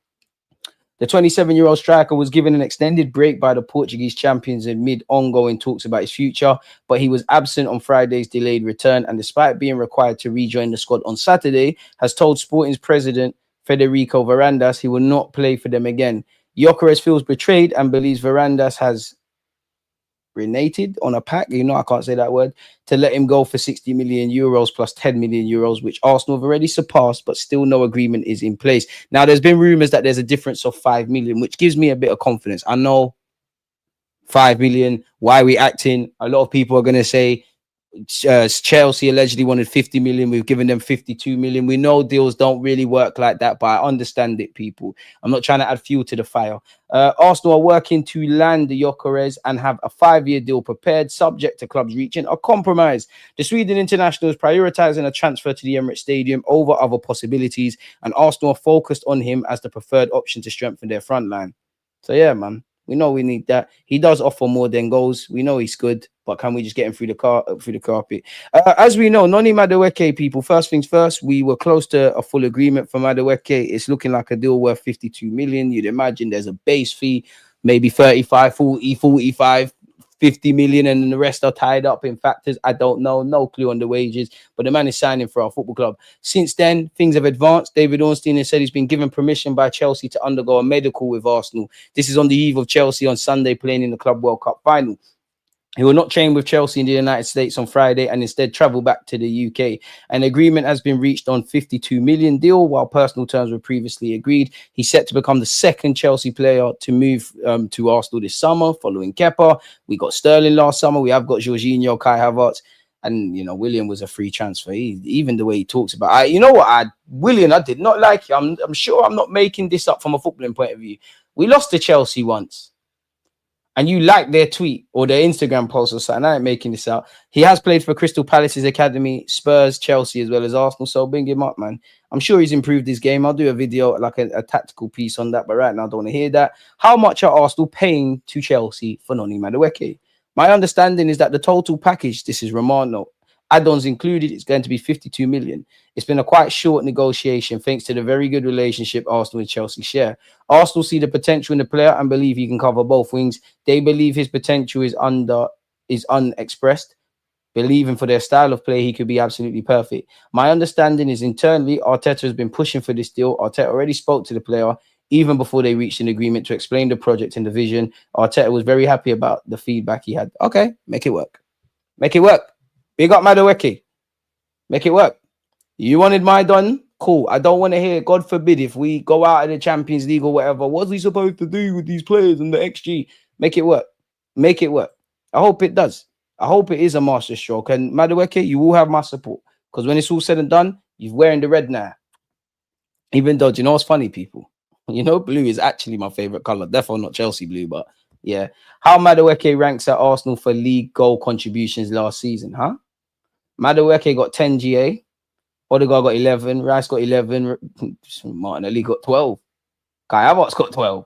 The 27-year-old striker was given an extended break by the Portuguese champions amid ongoing talks about his future, but he was absent on Friday's delayed return, and despite being required to rejoin the squad on Saturday, has told Sporting's president Federico Varandas he will not play for them again. Gyökeres feels betrayed and believes Varandas has renated on a pack, I can't say that word, to let him go for 60 million euros plus 10 million euros, which Arsenal have already surpassed, but still no agreement is in place. Now, there's been rumours that there's a difference of 5 million, which gives me a bit of confidence. I know 5 million, why are we acting? A lot of people are going to say Chelsea allegedly wanted 50 million. We've given them 52 million. We know deals don't really work like that, but I understand it, people. I'm not trying to add fuel to the fire. Arsenal are working to land the Gyökeres and have a 5-year deal prepared, subject to clubs reaching a compromise. The Sweden international is prioritising a transfer to the Emirates Stadium over other possibilities, and Arsenal are focused on him as the preferred option to strengthen their front line. So yeah, man. We know we need that. He does offer more than goals. We know he's good, but can we just get him through the carpet? As we know, Noni Madueke, people. First things first, we were close to a full agreement for Madueke. It's looking like a deal worth 52 million. You'd imagine there's a base fee, maybe 35, 40, 45. 50 million, and the rest are tied up in factors. I don't know, no clue on the wages, but the man is signing for our football club. Since then, things have advanced. David Ornstein has said he's been given permission by Chelsea to undergo a medical with Arsenal. This is on the eve of Chelsea on Sunday playing in the Club World Cup final. He will not train with Chelsea in the United States on Friday and instead travel back to the UK. An agreement has been reached on 52 million deal, while personal terms were previously agreed. He's set to become the second Chelsea player to move to Arsenal this summer, following Kepa. We got Sterling last summer. We have got Jorginho, Kai Havertz, and William was a free transfer. Even the way he talks about William, I did not like him. I'm sure I'm not making this up from a footballing point of view. We lost to Chelsea once, and you like their tweet or their Instagram post or something. I ain't making this out. He has played for Crystal Palace's academy, Spurs, Chelsea, as well as Arsenal. So bring him up, man. I'm sure he's improved his game. I'll do a video, like a tactical piece on that. But right now, I don't want to hear that. How much are Arsenal paying to Chelsea for Noni Madueke? My understanding is that the total package, this is Romano, add-ons included, it's going to be 52 million. It's been a quite short negotiation thanks to the very good relationship Arsenal and Chelsea share. Arsenal see the potential in the player and believe he can cover both wings. They believe his potential is unexpressed. Believing for their style of play, he could be absolutely perfect. My understanding is internally, Arteta has been pushing for this deal. Arteta already spoke to the player even before they reached an agreement to explain the project and the vision. Arteta was very happy about the feedback he had. Okay, make it work. Make it work. Big up Madueke. Make it work. You wanted my done? Cool. I don't want to hear, God forbid, if we go out of the Champions League or whatever, what's he supposed to do with these players and the XG? Make it work. Make it work. I hope it does. I hope it is a master stroke. And Madueke, you will have my support. Because when it's all said and done, you're wearing the red now. Even though, do you know what's funny, people? Blue is actually my favorite color. Definitely not Chelsea blue, but yeah. How Madueke ranks at Arsenal for league goal contributions last season, huh? Madueke got 10 GA. Odegaard got 11. Rice got 11. Martinelli got 12. Kai Havertz got 12.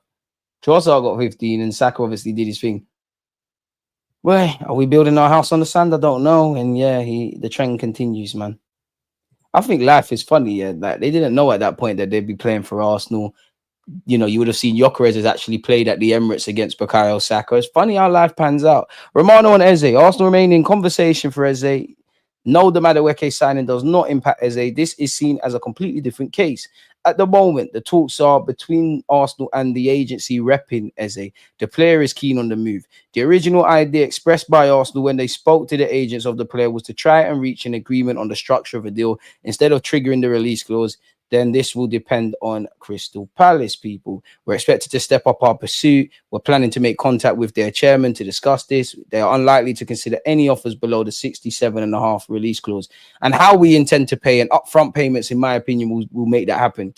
Trossard got 15. And Saka obviously did his thing. Well, are we building our house on the sand? I don't know. And yeah, the trend continues, man. I think life is funny. Yeah, like they didn't know at that point that they'd be playing for Arsenal. You would have seen Gyökeres has actually played at the Emirates against Bukayo Saka. It's funny how life pans out. Romano and Eze. Arsenal remain in conversation for Eze. No, the Madueke signing does not impact Eze. This is seen as a completely different case. At the moment, the talks are between Arsenal and the agency repping Eze. The player is keen on the move. The original idea expressed by Arsenal when they spoke to the agents of the player was to try and reach an agreement on the structure of a deal instead of triggering the release clause. Then this will depend on Crystal Palace, people. We're expected to step up our pursuit. We're planning to make contact with their chairman to discuss this. They are unlikely to consider any offers below the 67.5 release clause. And how we intend to pay and upfront payments, in my opinion, will make that happen.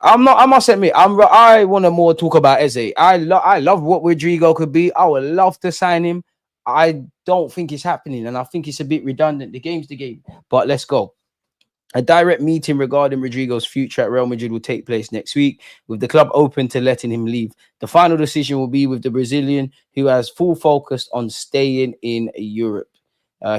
I must admit, I want to more talk about Eze. I love what Rodrigo could be. I would love to sign him. I don't think it's happening, and I think it's a bit redundant. The game's the game, but let's go. A direct meeting regarding Rodrigo's future at Real Madrid will take place next week, with the club open to letting him leave. The final decision will be with the Brazilian, who has full focus on staying in Europe.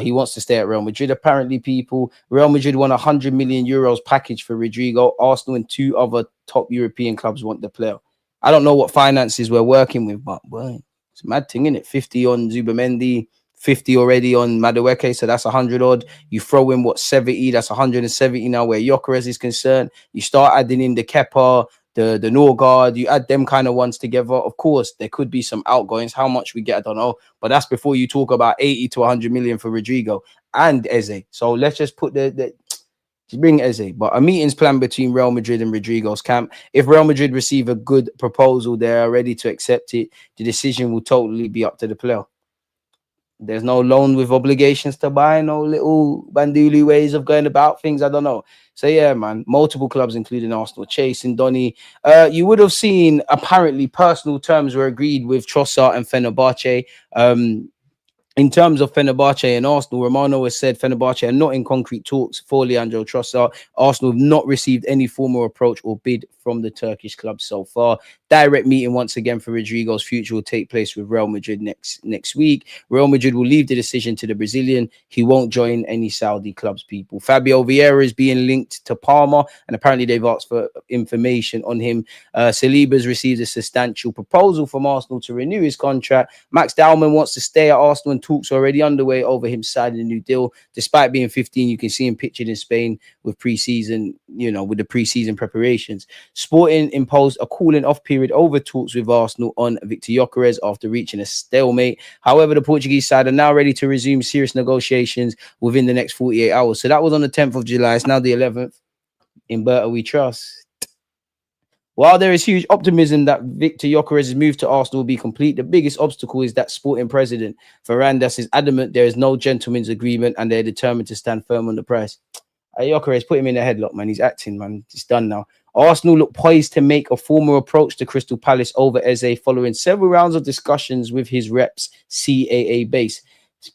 He wants to stay at Real Madrid. Apparently, people, Real Madrid won 100 million euros package for Rodrigo. Arsenal and 2 other top European clubs want the player. I don't know what finances we're working with, but boy, it's a mad thing, isn't it? 50 on Zubamendi, 50 already on Madueke, so that's 100 odd. You throw in 70, that's 170 now where Gyökeres is concerned. You start adding in the Kepa, the Norgard, you add them kind of ones together. Of course, there could be some outgoings. How much we get, I don't know. But that's before you talk about 80 to 100 million for Rodrigo and Eze. So let's just put to bring Eze. But a meeting's planned between Real Madrid and Rodrigo's camp. If Real Madrid receive a good proposal, they are ready to accept it. The decision will totally be up to the player. There's no loan with obligations to buy, no little banduli ways of going about things. I don't know. So yeah, man, multiple clubs, including Arsenal, chasing Donny. You would have seen apparently personal terms were agreed with Trossard and Fenerbahce. In terms of Fenerbahce and Arsenal, Romano has said Fenerbahce are not in concrete talks for Leandro Trossard. Arsenal have not received any formal approach or bid from the Turkish club so far. Direct meeting once again for Rodrigo's future will take place with Real Madrid next week. Real Madrid will leave the decision to the Brazilian. He won't join any Saudi clubs, people. Fabio Vieira is being linked to Parma, and apparently they've asked for information on him. Saliba's received a substantial proposal from Arsenal to renew his contract. Max Dowman wants to stay at Arsenal, and talks are already underway over him signing a new deal. Despite being 15, you can see him pictured in Spain with pre-season, with the pre-season preparations. Sporting imposed a cooling off period over talks with Arsenal on Victor Gyökeres after reaching a stalemate. However, the Portuguese side are now ready to resume serious negotiations within the next 48 hours. So that was on the 10th of July. It's now the 11th. In Berta we trust. While there is huge optimism that Victor Gyökeres' move to Arsenal will be complete, the biggest obstacle is that Sporting president Varandas is adamant there is no gentleman's agreement and they're determined to stand firm on the price. Gyökeres, put him in a headlock, man. He's acting, man. It's done now. Arsenal look poised to make a formal approach to Crystal Palace over Eze following several rounds of discussions with his reps CAA base.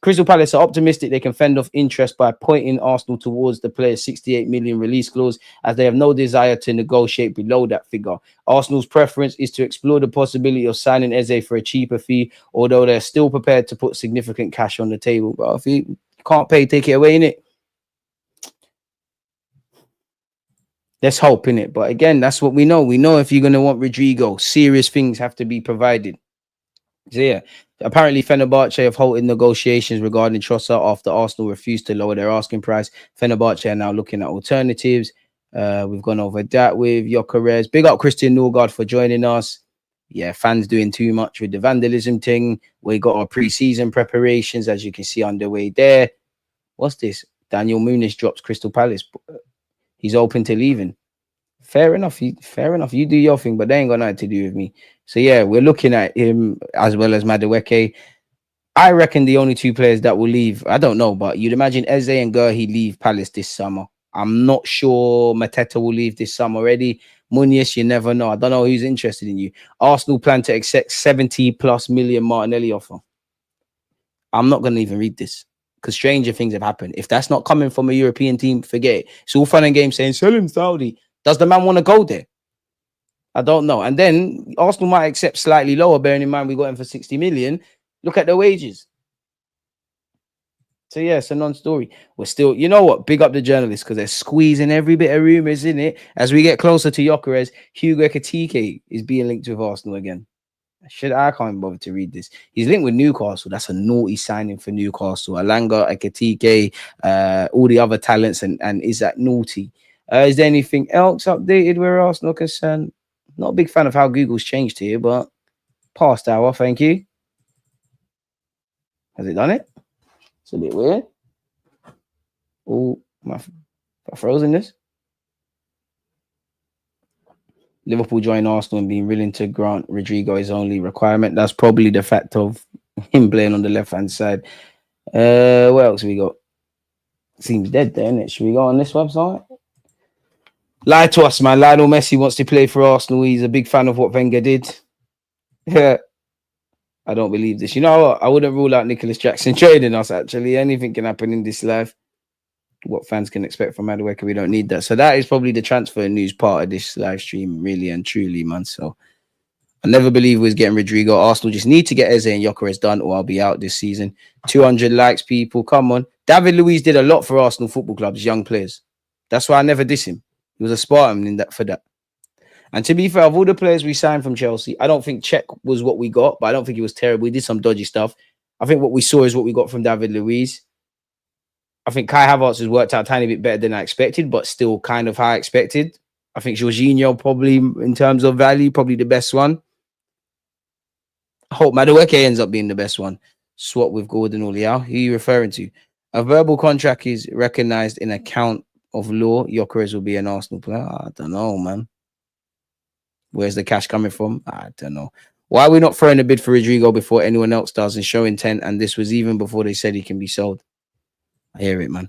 Crystal Palace are optimistic they can fend off interest by pointing Arsenal towards the player's 68 million release clause, as they have no desire to negotiate below that figure. Arsenal's preference is to explore the possibility of signing Eze for a cheaper fee, although they're still prepared to put significant cash on the table. But if you can't pay, take it away, innit? Let's hope, innit? But again, that's what we know. We know if you're going to want Rodrigo, serious things have to be provided. So yeah, apparently Fenerbahce have halted negotiations regarding Trossard after Arsenal refused to lower their asking price. Fenerbahce are now looking at alternatives. We've gone over that with Gyökeres. Big up Christian Norgard for joining us. Yeah, fans doing too much with the vandalism thing. We got our pre-season preparations, as you can see, underway there. What's this? Daniel Muniz drops Crystal Palace. He's open to leaving. Fair enough. Fair enough. You do your thing, but they ain't got nothing to do with me. So yeah, we're looking at him as well as Madueke. I reckon the only two players that will leave, I don't know, but you'd imagine Eze and Gurhi leave Palace this summer. I'm not sure Mateta will leave this summer already. Muniz, you never know. I don't know who's interested in you. Arsenal plan to accept 70+ million Martinelli offer. I'm not going to even read this, because stranger things have happened. If that's not coming from a European team, forget it. It's all fun and games saying, sell him Saudi. Does the man want to go there? I don't know. And then Arsenal might accept slightly lower, bearing in mind we got him for 60 million. Look at the wages. So yeah, it's a non-story. We're still, you know what? Big up the journalists, because they're squeezing every bit of rumours in it. As we get closer to Gyökeres, Hugo Ekitike is being linked with Arsenal again. I can't bother to read this. He's linked with Newcastle. That's a naughty signing for Newcastle. Alanga, Ekitike, all the other talents, and is that naughty? Is there anything else updated where Arsenal concerned? Not a big fan of how Google's changed here, but past hour, thank you. Has it done it? It's a bit weird. Oh, my frozen this. Liverpool joined Arsenal and being willing to grant Rodrigo his only requirement. That's probably the fact of him playing on the left-hand side. What else we got? Seems dead there, isn't it? Should we go on this website? Lie to us, man. Lionel Messi wants to play for Arsenal. He's a big fan of what Wenger did. Yeah. I don't believe this. You know what? I wouldn't rule out Nicholas Jackson trading us, actually. Anything can happen in this life. What fans can expect from Madueke, we don't need that. So that is probably the transfer news part of this live stream, really and truly, man. So I never believe we was getting Rodrigo. Arsenal just need to get Eze and Gyökeres done, or I'll be out this season. 200 likes, people. Come on. David Luiz did a lot for Arsenal Football Club's young players. That's why I never diss him. He was a Spartan in that for that. And to be fair, of all the players we signed from Chelsea, I don't think Czech was what we got, but I don't think he was terrible. We did some dodgy stuff. I think what we saw is what we got from David Luiz. I think Kai Havertz has worked out a tiny bit better than I expected, but still kind of how I expected. I think Jorginho probably, in terms of value, probably the best one. I hope Madueke ends up being the best one. Swap with Gordon Oliao. Who are you referring to? A verbal contract is recognised in a count of law. Gyökeres will be an Arsenal player. I don't know, man. Where's the cash coming from? I don't know. Why are we not throwing a bid for Rodrigo before anyone else does and show intent? And this was even before they said he can be sold. I hear it, man.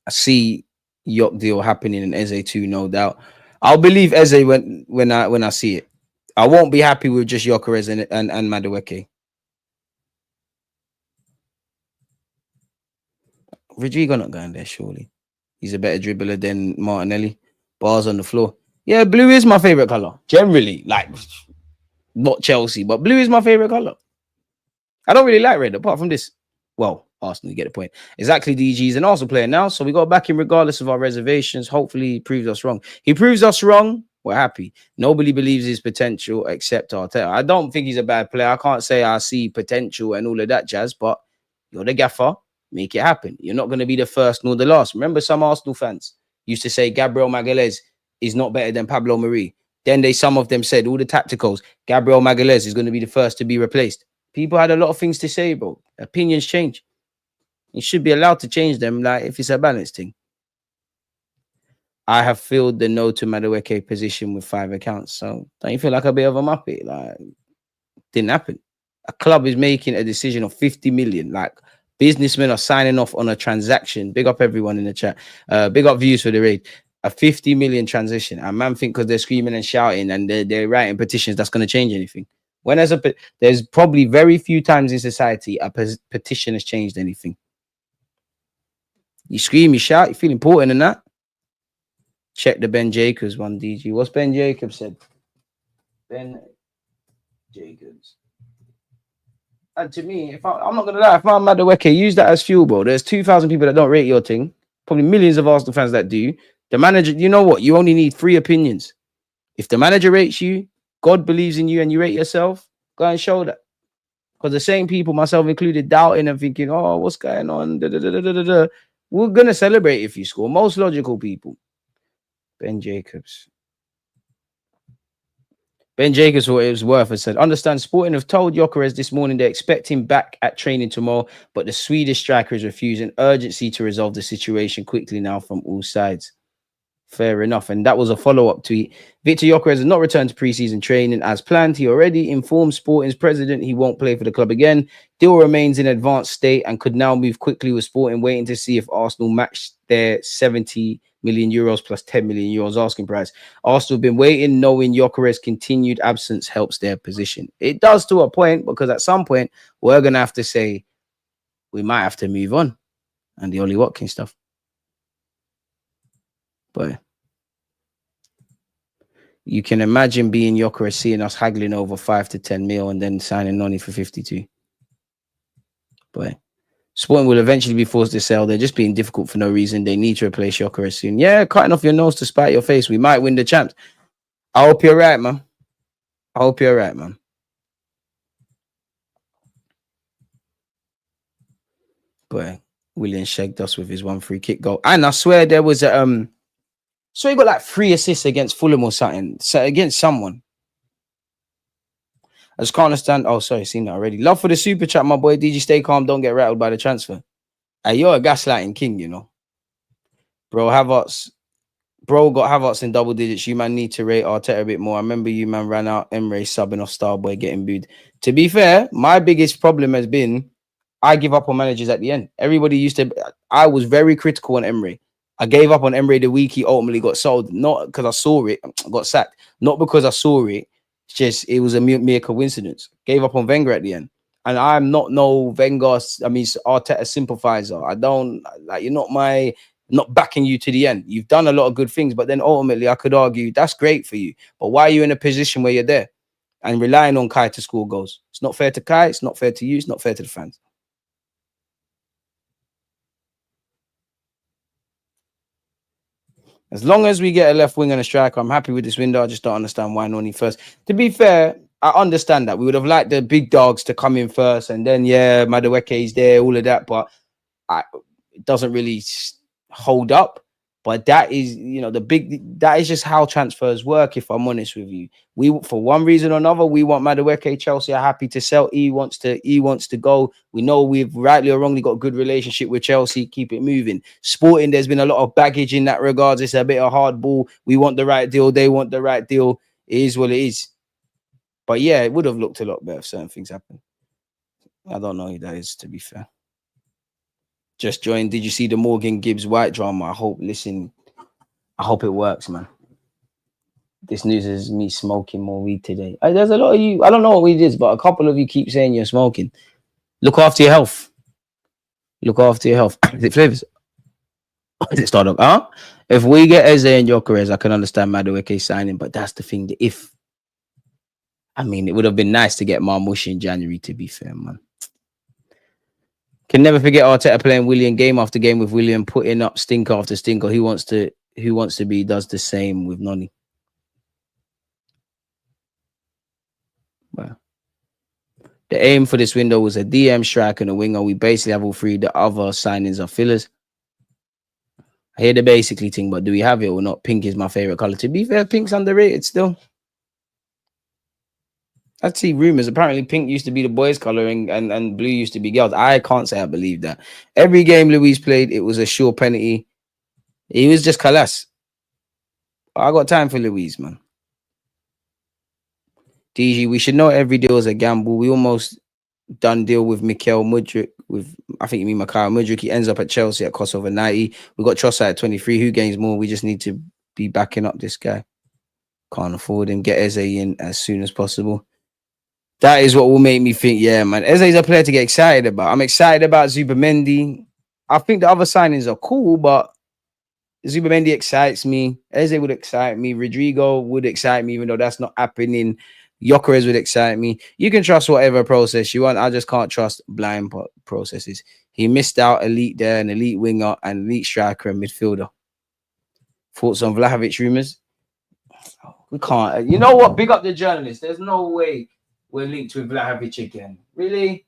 I see Yok deal happening in Eze too, no doubt. I'll believe Eze when I see it. I won't be happy with just Gyökeres and Madueke. Rodrigo not going there, surely. He's a better dribbler than Martinelli. Bars on the floor. Yeah, blue is my favorite color. Generally, like not Chelsea, but blue is my favorite color. I don't really like red apart from this. Well, Arsenal, you get the point. Exactly, DG's an Arsenal player now, so we got back him regardless of our reservations. Hopefully, he proves us wrong. He proves us wrong. We're happy. Nobody believes his potential except Arteta. I don't think he's a bad player. I can't say I see potential and all of that jazz, but you're the gaffer. Make it happen. You're not going to be the first nor the last. Remember, some Arsenal fans used to say Gabriel Magalhaes is not better than Pablo Mari. Then some of them said, all the tacticals, Gabriel Magalhaes is going to be the first to be replaced. People had a lot of things to say, bro. Opinions change. You should be allowed to change them, like if it's a balanced thing. I have filled the no to Madueke position with 5 accounts. So don't you feel like a bit of a muppet? Like, didn't happen. A club is making a decision of 50 million. Like, businessmen are signing off on a transaction. Big up everyone in the chat. Big up views for the raid. A 50 million transition. And man think because they're screaming and shouting and they're writing petitions, that's going to change anything. When there's probably very few times in society a petition has changed anything. You scream, you shout, you feel important in that. Check the Ben Jacobs one, DG. What's Ben Jacobs said? Ben Jacobs. And to me, I'm not going to lie, if I'm Madueke, use that as fuel, bro. There's 2,000 people that don't rate your thing. Probably millions of Arsenal fans that do. The manager, you know what? You only need 3 opinions. If the manager rates you, God believes in you and you rate yourself, go and show that. Because the same people, myself included, doubting and thinking, oh, what's going on? Da, da, da, da, da, da. We're going to celebrate if you score. Most logical people. Ben Jacobs. Ben Jacobs, what it was worth, has said, understand Sporting have told Gyökeres this morning they expect him back at training tomorrow, but the Swedish striker is refusing urgency to resolve the situation quickly now from all sides. Fair enough. And that was a follow-up tweet. Victor Gyökeres has not returned to preseason training as planned. He already informed Sporting's president he won't play for the club again. Deal remains in advanced state and could now move quickly with Sporting, waiting to see if Arsenal match their 70 million euros plus 10 million euros asking price. Arsenal have been waiting, knowing Gyökeres' continued absence helps their position. It does to a point, because at some point, we're going to have to say, we might have to move on. And the Ollie Watkins stuff. But you can imagine being Gyökeres, seeing us haggling over 5 to 10 mil and then signing Noni for 52. But Sporting will eventually be forced to sell. They're just being difficult for no reason. They need to replace Gyökeres soon. Yeah, cutting off your nose to spite your face. We might win the champs. I hope you're right, man. I hope you're right, man. But Willian shagged us with his 1 free kick goal. And I swear there was a so he got like 3 assists against Fulham or something. So against someone. I just can't understand. Oh, sorry, seen that already. Love for the super chat, my boy. DG, stay calm. Don't get rattled by the transfer. Hey, you're a gaslighting king, you know. Bro, Havertz. Bro got Havertz in double digits. You man need to rate Arteta a bit more. I remember you man ran out Emre subbing off Starboy getting booed. To be fair, my biggest problem has been I give up on managers at the end. Everybody used to. I was very critical on Emre. I gave up on Emre the week he ultimately got sold. Not because I saw it, got sacked. Not because I saw it. It's just, it was a mere coincidence. Gave up on Wenger at the end. And I'm not no Wenger, Arteta sympathizer. I don't, like, you're not backing you to the end. You've done a lot of good things, but then ultimately I could argue that's great for you. But why are you in a position where you're there and relying on Kai to score goals? It's not fair to Kai. It's not fair to you. It's not fair to the fans. As long as we get a left wing and a striker, I'm happy with this window. I just don't understand why Noni first. To be fair, I understand that. We would have liked the big dogs to come in first. And then, yeah, Madueke is there, all of that. But it doesn't really hold up. But that is, that is just how transfers work, if I'm honest with you. We, for one reason or another, we want Madueke. Chelsea are happy to sell. He wants to go. We know we've rightly or wrongly got a good relationship with Chelsea. Keep it moving. Sporting, there's been a lot of baggage in that regards. It's a bit of hardball. We want the right deal. They want the right deal. It is what it is. But yeah, it would have looked a lot better if certain things happened. I don't know who that is, to be fair. Just joined. Did you see the Morgan Gibbs White drama? I hope it works, man. This news is me smoking more weed today. There's a lot of you. I don't know what weed is, but a couple of you keep saying you're smoking. Look after your health. Look after your health. Is it flavors? Is it startup? Huh? If we get Eze and Gyökeres, I can understand Madueke signing, but that's the thing. I mean, it would have been nice to get Marmoush in January, to be fair, man. Can never forget Arteta playing William game after game with William, putting up stinker after stinker. Who wants to be does the same with Noni. Well, the aim for this window was a DM striker and a winger. We basically have all three. The other signings are fillers. I hear the basically thing, but do we have it or not? Pink is my favorite color. To be fair, pink's underrated still. I see rumors. Apparently, pink used to be the boys' color and blue used to be girls. I can't say I believe that. Every game Luis played, it was a sure penalty. He was just Kalas. I got time for Luis, man. DG, we should know every deal is a gamble. We almost done deal with Mikael Mudryk. I think you mean Mikael Mudryk. He ends up at Chelsea at cost over 90. We got Trossard at 23. Who gains more? We just need to be backing up this guy. Can't afford him. Get Eze in as soon as possible. That is what will make me think, yeah, man. Eze's a player to get excited about. I'm excited about Zubamendi. I think the other signings are cool, but Zubamendi excites me. Eze would excite me. Rodrigo would excite me, even though that's not happening. Gyökeres would excite me. You can trust whatever process you want. I just can't trust blind processes. He missed out elite there, an elite winger, and elite striker and midfielder. Thoughts on Vlahovic rumors? We can't. You know what? Big up the journalists. There's no way we're linked with Vlahovic again. Really?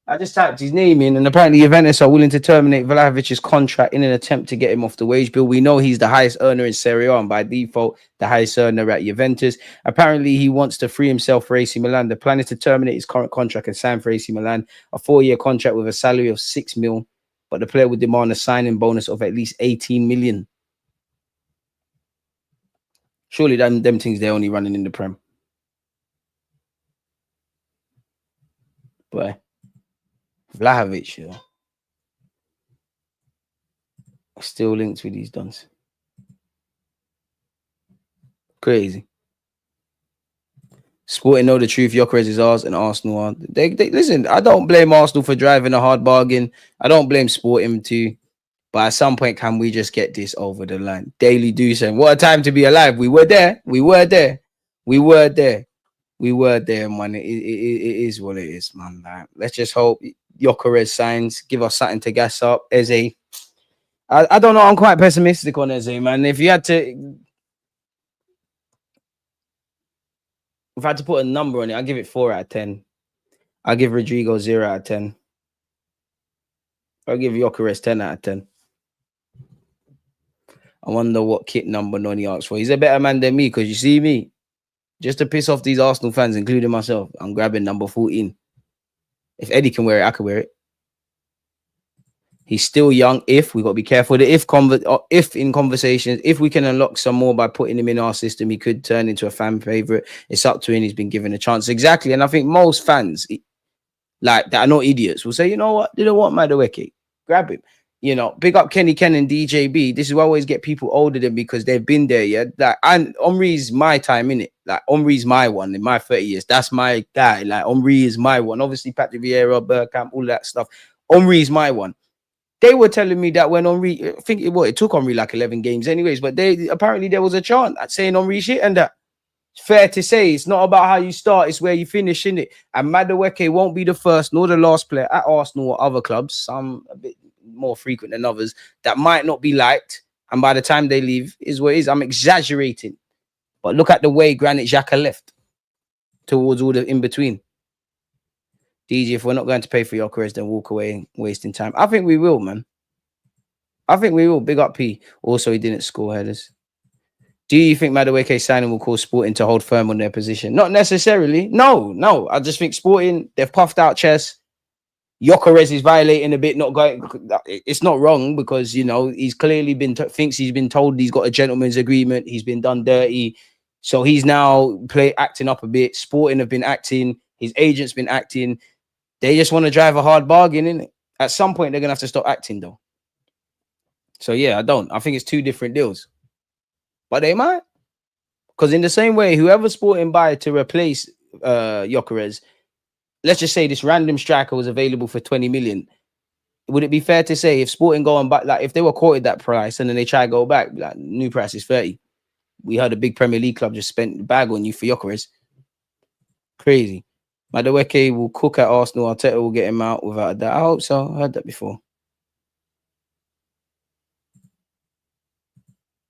I just typed his name in, and apparently Juventus are willing to terminate Vlahovic's contract in an attempt to get him off the wage bill. We know he's the highest earner in Serie A, and by default, the highest earner at Juventus. Apparently, he wants to free himself for AC Milan. The plan is to terminate his current contract and sign for AC Milan, a 4-year contract with a salary of 6 mil, but the player would demand a signing bonus of at least 18 million. Surely them things they're only running in the Prem. But Vlahovic, yeah. Still linked with these dons. Crazy. Sporting know the truth. Gyökeres is ours and Arsenal are. They listen, I don't blame Arsenal for driving a hard bargain. I don't blame Sporting too. But at some point, can we just get this over the line? Daily do saying, what a time to be alive. We were there. We were there. We were there. We were there, man. It is what it is, man. Like, let's just hope Gyökeres signs, give us something to gas up. Eze, I don't know. I'm quite pessimistic on Eze, man. If I had to put a number on it, I'll give it 4 out of 10. I'll give Rodrigo 0 out of 10. I'll give Gyökeres 10 out of 10. I wonder what kit number Noni asked for. He's a better man than me, because you see me, just to piss off these Arsenal fans, including myself, I'm grabbing number 14. If Eddie can wear it, I can wear it. He's still young. If we got to be careful, if in conversations, if we can unlock some more by putting him in our system, he could turn into a fan favorite. It's up to him. He's been given a chance. Exactly. And I think most fans like that are not idiots will say, you know what? They don't want Madueke. Grab him. You know, big up Kenny Ken and DJB. This is why I always get people older than me, because they've been there, yeah. Like, and Omri's my time, innit? Like, Omri's my one in my 30 years. That's my guy. Like, Omri is my one. Obviously, Patrick Vieira, Bergkamp, all that stuff. Omri's my one. They were telling me that when Omri, I think it took Omri like 11 games anyways, but apparently there was a chant at saying Omri shit, and that. Fair to say, it's not about how you start, it's where you finish, innit? And Madueke won't be the first nor the last player at Arsenal or other clubs, some a bit more frequent than others, that might not be liked, and by the time they leave is what it is. I'm exaggerating, but look at the way Granit Xhaka left towards all the in between. DJ, if we're not going to pay for Gyökeres, then walk away, wasting time. I think we will, man. I think we will. Big up P. Also, he didn't score headers. Do you think Madueke signing will cause Sporting to hold firm on their position? Not necessarily. No. I just think Sporting, they've puffed out chest. Gyökeres is violating a bit, not going. It's not wrong, because, you know, he's clearly thinks he's been told he's got a gentleman's agreement. He's been done dirty. So he's now acting up a bit. Sporting have been acting. His agent's been acting. They just want to drive a hard bargain, innit? At some point, they're going to have to stop acting, though. So, yeah, I think it's two different deals. But they might. Because in the same way, whoever Sporting buy to replace Gyökeres, let's just say this random striker was available for 20 million. Would it be fair to say if Sporting go on back, like if they were quoted that price and then they try to go back, like new price is 30. We heard a big Premier League club just spent the bag on you for Gyökeres. Crazy. Madueke will cook at Arsenal. Arteta will get him out without a doubt. I hope so. I heard that before.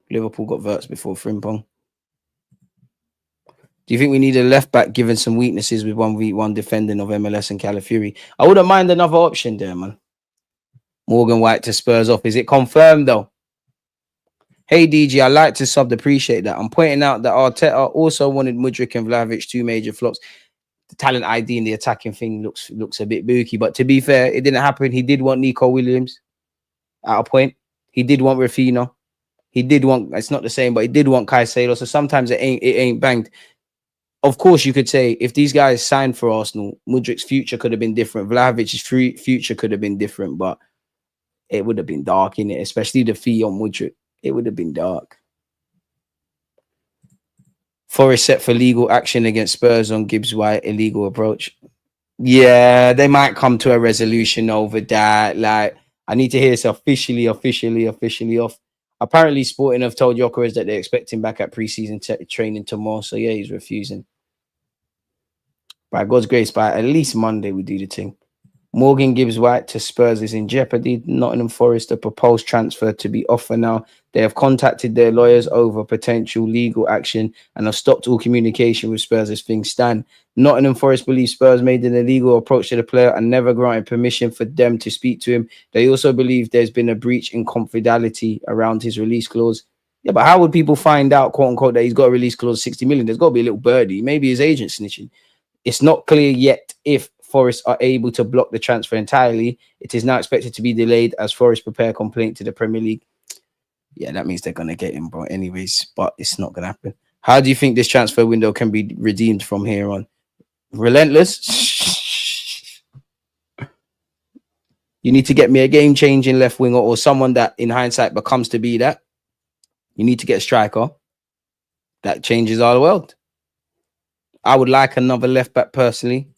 Liverpool got Verts before Frimpong. Do you think we need a left back given some weaknesses with 1v1 defending of MLS and Calafiori? I wouldn't mind another option there, man. Morgan White to Spurs off. Is it confirmed though? Hey DG, I like to sub, appreciate that. I'm pointing out that Arteta also wanted Mudryk and Vlahovic, two major flops. The talent ID and the attacking thing looks a bit booky, but to be fair, it didn't happen. He did want Nico Williams at a point. He did want Rafinha. He did want, it's not the same, but he did want Caicedo. So sometimes it ain't banged. Of course, you could say if these guys signed for Arsenal, Mudryk's future could have been different. Vlahovic's future could have been different, but it would have been dark in it, especially the fee on Mudryk. It would have been dark. Forest set for legal action against Spurs on Gibbs White illegal approach. Yeah, they might come to a resolution over that. Like, I need to hear this officially off. Apparently, Sporting have told Gyökeres that they expect him back at preseason training tomorrow. So yeah, he's refusing. By God's grace, by at least Monday, we do the thing. Morgan Gibbs White to Spurs is in jeopardy. Nottingham Forest, a proposed transfer to be offered now. They have contacted their lawyers over potential legal action and have stopped all communication with Spurs as things stand. Nottingham Forest believes Spurs made an illegal approach to the player and never granted permission for them to speak to him. They also believe there's been a breach in confidentiality around his release clause. Yeah, but how would people find out, quote unquote, that he's got a release clause 60 million? There's got to be a little birdie. Maybe his agent snitching. It's not clear yet if Forest are able to block the transfer entirely. It is now expected to be delayed as Forest prepare a complaint to the Premier League. Yeah, that means they're going to get him, bro, anyways, but it's not going to happen. How do you think this transfer window can be redeemed from here on? Relentless? You need to get me a game-changing left winger or someone that, in hindsight, becomes to be that. You need to get a striker. That changes our world. I would like another left back personally.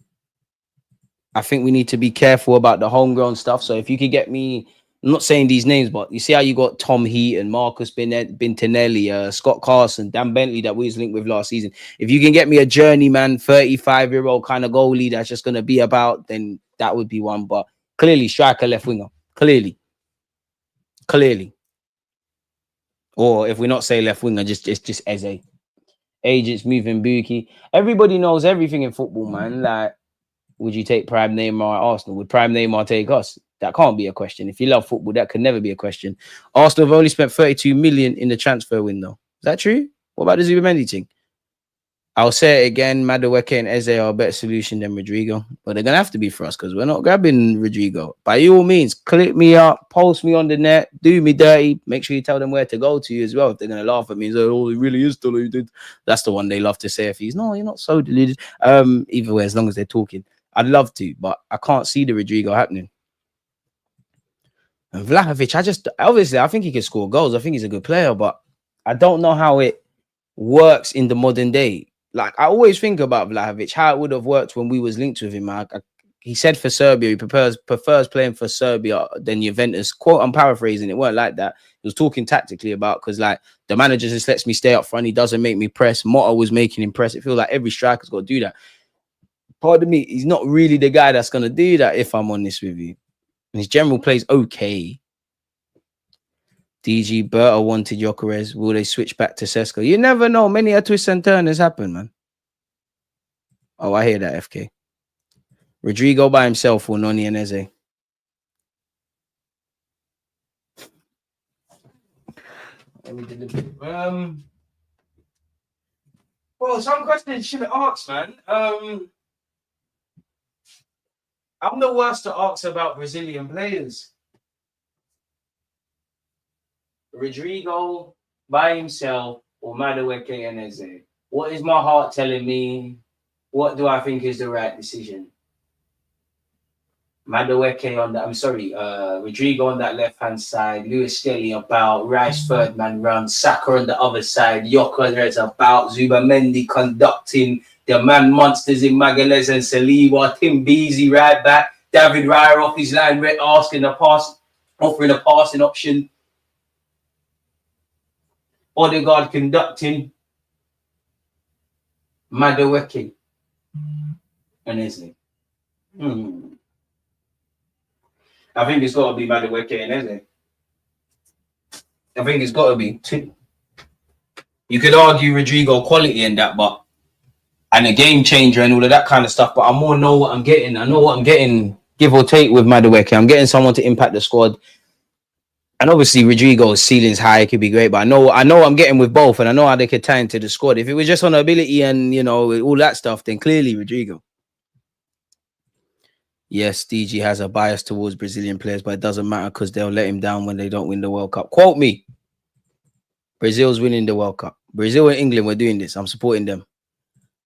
I think we need to be careful about the homegrown stuff. So if you could get me, I'm not saying these names, but you see how you got Tom Heaton, Marcus Bentinelli, Scott Carson, Dan Bentley that we was linked with last season. If you can get me a journeyman, 35-year-old kind of goalie that's just going to be about, then that would be one. But clearly, striker, left winger. Clearly. Or if we're not saying left winger, just Eze. Agents moving Buki. Everybody knows everything in football, man. Like, would you take Prime Neymar at Arsenal? Would Prime Neymar take us? That can't be a question. If you love football, that could never be a question. Arsenal have only spent 32 million in the transfer window. Is that true? What about the Zubamendi thing? I'll say it again. Madueke and Eze are a better solution than Rodrigo. But they're going to have to be for us because we're not grabbing Rodrigo. By all means, click me up, post me on the net, do me dirty. Make sure you tell them where to go to as well. If they're going to laugh at me and say, oh, he really is deluded. That's the one they love to say if he's, no, you're not so deluded. Either way, as long as they're talking. I'd love to, but I can't see the Rodrigo happening. And Vlahovic, obviously, I think he can score goals. I think he's a good player, but I don't know how it works in the modern day. Like, I always think about Vlahovic, how it would have worked when we was linked with him. He said for Serbia, he prefers playing for Serbia than Juventus. Quote, I'm paraphrasing. It weren't like that. He was talking tactically about, because like the manager just lets me stay up front. He doesn't make me press. Motto was making him press. It feels like every striker's got to do that. Pardon me, he's not really the guy that's going to do that, if I'm honest with you. And his general plays okay. DG Berta wanted Gyökeres. Will they switch back to Sesko? You never know. Many a twists and turns happen, man. Oh, I hear that, FK. Rodrigo by himself or Noni and Eze? Let me do well, some questions should have asked, man. I'm the worst to ask about Brazilian players. Rodrigo by himself or Madueke and Eze? What is my heart telling me? What do I think is the right decision? Madueke on that, Rodrigo on that left-hand side, Lewis Skelly about, Rice third man run, Saka on the other side, Gyökeres about, Zubamendi conducting, the man monsters in Magalhaes and Saliba, Tim Beasy right back, David Raya off his line, asking a pass, offering a passing option, Odegaard conducting, Madueke, and Isley. I think it's got to be Madueke and Eze. I think it's got to be. You could argue Rodrigo quality in that, but and a game changer and all of that kind of stuff. But I more know what I'm getting. I know what I'm getting, give or take, with Madueke. I'm getting someone to impact the squad. And obviously Rodrigo's ceiling's high, it could be great. But I know I'm getting with both, and I know how they could tie into the squad. If it was just on ability and all that stuff, then clearly Rodrigo. Yes, DG has a bias towards Brazilian players, but it doesn't matter because they'll let him down when they don't win the World Cup. Quote me. Brazil's winning the World Cup. Brazil and England, we're doing this. I'm supporting them.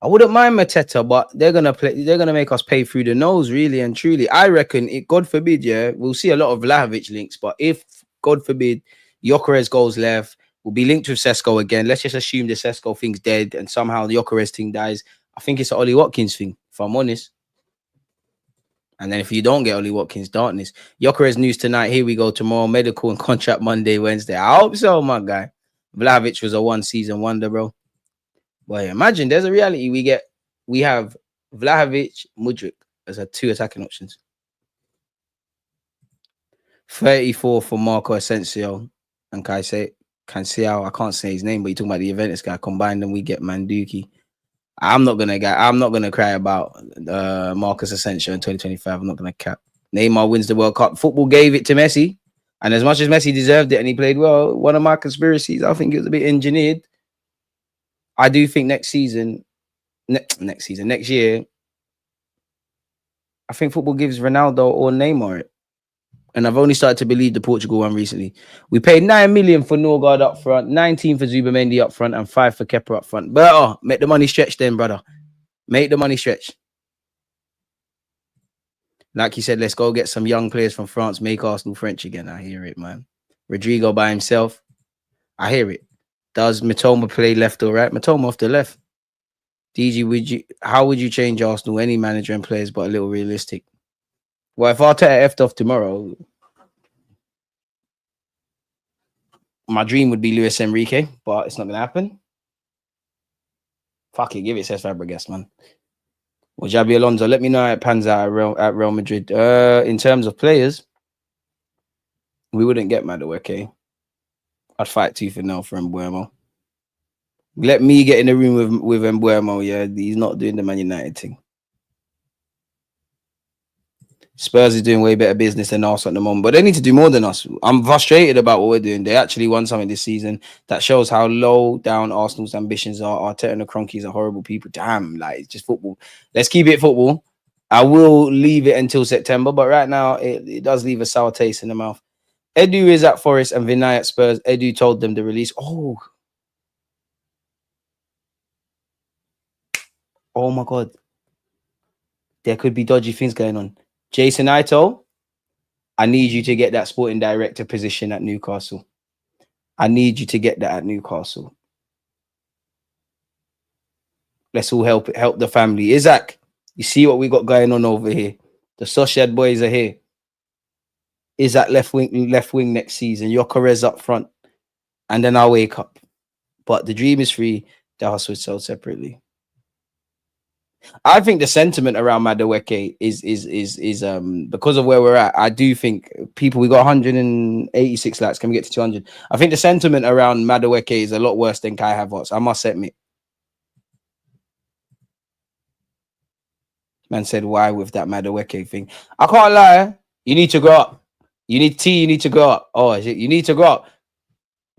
I wouldn't mind Mateta, but they're gonna make us pay through the nose, really and truly. I reckon God forbid, we'll see a lot of Vlahovic links, but if God forbid Gyökeres goes left, we'll be linked with Sesko again. Let's just assume the Sesko thing's dead and somehow the Gyökeres thing dies. I think it's an Ollie Watkins thing, if I'm honest. And then if you don't get Ollie Watkins, darkness. Gyökeres news tonight. Here we go. Tomorrow, medical and contract Monday, Wednesday. I hope so, my guy. Vlahovic was a one-season wonder, bro. But imagine there's a reality we have Vlahovic, Mudryk as our two attacking options. 34 for Marco Asensio and Cancelo. I can't say his name, but you're talking about the Juventus guy. Combined, and we get Manduki. I'm not gonna cry about Marcus Asensio in 2025. I'm not gonna cap. Neymar wins the World Cup. Football gave it to Messi, and as much as Messi deserved it and he played well, one of my conspiracies, I think it was a bit engineered. I do think next year, I think football gives Ronaldo or Neymar it. And I've only started to believe the Portugal one recently. We paid 9 million for Norgard up front, 19 for Zubamendi up front, and 5 for Kepa up front. But make the money stretch then, brother. Make the money stretch. Like you said, let's go get some young players from France, make Arsenal French again. I hear it, man. Rodrigo by himself. I hear it. Does Matoma play left or right? Matoma off the left. DG, how would you change Arsenal? Any manager and players, but a little realistic. Well, if Arteta effed off tomorrow, my dream would be Luis Enrique, but it's not going to happen. Fuck it, give it Cesc Fabregas, man. Or Xabi Alonso. Let me know how it pans out at Real Madrid. In terms of players, we wouldn't get Madueke. I'd fight tooth and nail for Mbeumo. Let me get in the room with Mbeumo. Yeah, he's not doing the Man United thing. Spurs is doing way better business than us at the moment, but they need to do more than us. I'm frustrated about what we're doing. They actually won something this season that shows how low down Arsenal's ambitions are. Arteta and the Cronkies are horrible people. Damn, like, it's just football. Let's keep it football. I will leave it until September, but right now it does leave a sour taste in the mouth. Edu is at Forest and Vinay at Spurs. Edu told them to release. Oh my God. There could be dodgy things going on. Jason Ito, I need you to get that sporting director position at Newcastle. I need you to get that at Newcastle. Let's all help the family. Isaac, you see what we got going on over here. The Sociedad boys are here. Isaac left wing next season. Gyökeres up front. And then I'll wake up. But the dream is free. The hustle is sold separately. I think the sentiment around Madueke is because of where we're at. I do think we got 186 likes. Can we get to 200? I think the sentiment around Madueke is a lot worse than Kai Havertz. I must admit. Man said, why with that Madueke thing? I can't lie. You need to grow up. You need to grow up. Oh, you need to grow up.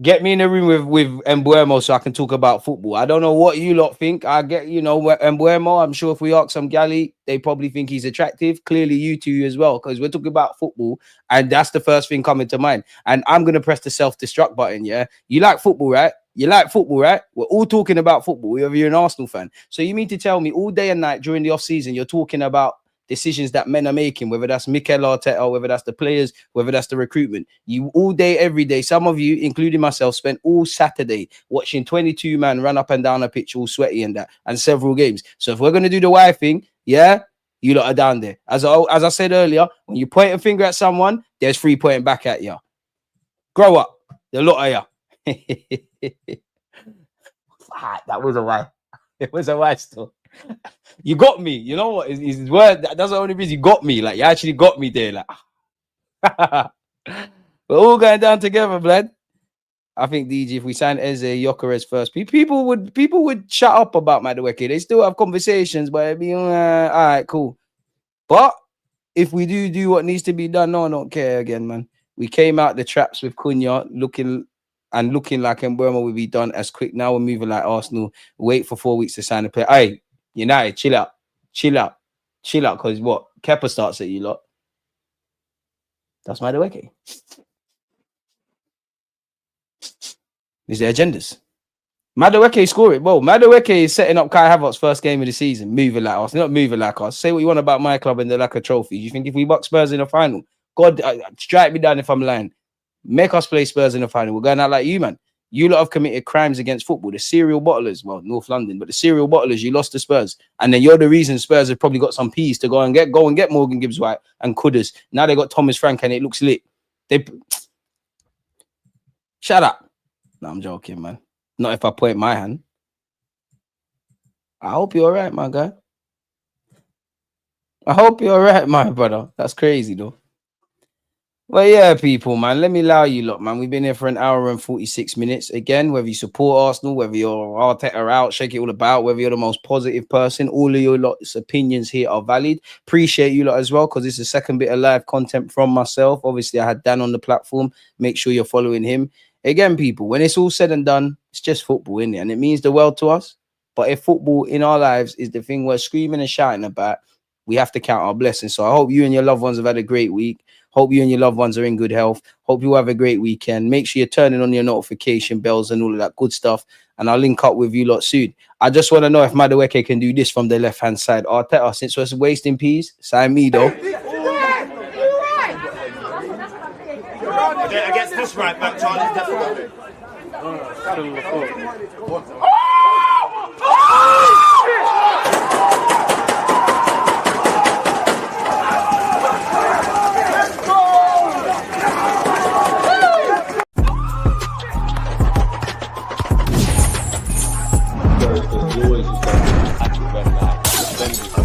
Get me in the room with Mbeumo so I can talk about football. I don't know what you lot think. I get, Mbeumo. I'm sure if we ask some galley, they probably think he's attractive. Clearly, you two as well, because we're talking about football, and that's the first thing coming to mind. And I'm going to press the self-destruct button, yeah? You like football, right? You like football, right? We're all talking about football, whether you're an Arsenal fan. So you mean to tell me all day and night during the off-season, you're talking about decisions that men are making, whether that's Mikel Arteta, whether that's the players, whether that's the recruitment. You all day, every day, some of you, including myself, spent all Saturday watching 22 man run up and down a pitch all sweaty and that, and several games. So if we're going to do the why thing, yeah, you lot are down there. As I said earlier, when you point a finger at someone, there's 3 pointing back at you. Grow up. The lot of you. That was a why. It was a why still. You got me. You know what? His word. That's the only reason you got me. Like, you actually got me there. Like, we're all going down together, blood. I think DG, if we sign Eze Gyökeres first, people would shut up about Madueke. They still have conversations, but it'd be all right, cool. But if we do what needs to be done, no, I don't care again, man. We came out the traps with Cunha looking like Mbeumo will be done as quick. Now we're moving like Arsenal. Wait for 4 weeks to sign a player. Hey, United, chill out. Because what? Kepa starts at you lot. That's Madueke. Is there agendas? Madueke scoring. Well, Madueke is setting up Kai Havertz's first game of the season. Moving like us, not moving like us. Say what you want about my club and the lack of trophies. You think if we box Spurs in the final, God, strike me down if I'm lying. Make us play Spurs in the final. We're going out like you, man. You lot have committed crimes against football. The serial bottlers, well, North London, but the serial bottlers, you lost to Spurs. And then you're the reason Spurs have probably got some peas to go and get Morgan Gibbs-White and Kudus. Now they got Thomas Frank and it looks lit. Shut up. No, I'm joking, man. Not if I point my hand. I hope you're all right, my guy. I hope you're all right, my brother. That's crazy, though. Well, yeah, people, man. Let me allow you lot, man. We've been here for an hour and 46 minutes. Again, whether you support Arsenal, whether you're Arteta out, shake it all about, whether you're the most positive person, all of your lot's opinions here are valid. Appreciate you lot as well, because this is the second bit of live content from myself. Obviously, I had Dan on the platform. Make sure you're following him. Again, people, when it's all said and done, it's just football, innit? And it means the world to us. But if football in our lives is the thing we're screaming and shouting about, we have to count our blessings. So I hope you and your loved ones have had a great week. Hope you and your loved ones are in good health. Hope you have a great weekend. Make sure you're turning on your notification bells and all of that good stuff. And I'll link up with you lot soon. I just want to know if Madueke can do this from the left-hand side. Arteta, since we're wasting peas, sign me, though. I guess this right back, Charlie. Definitely. You always just got to red light.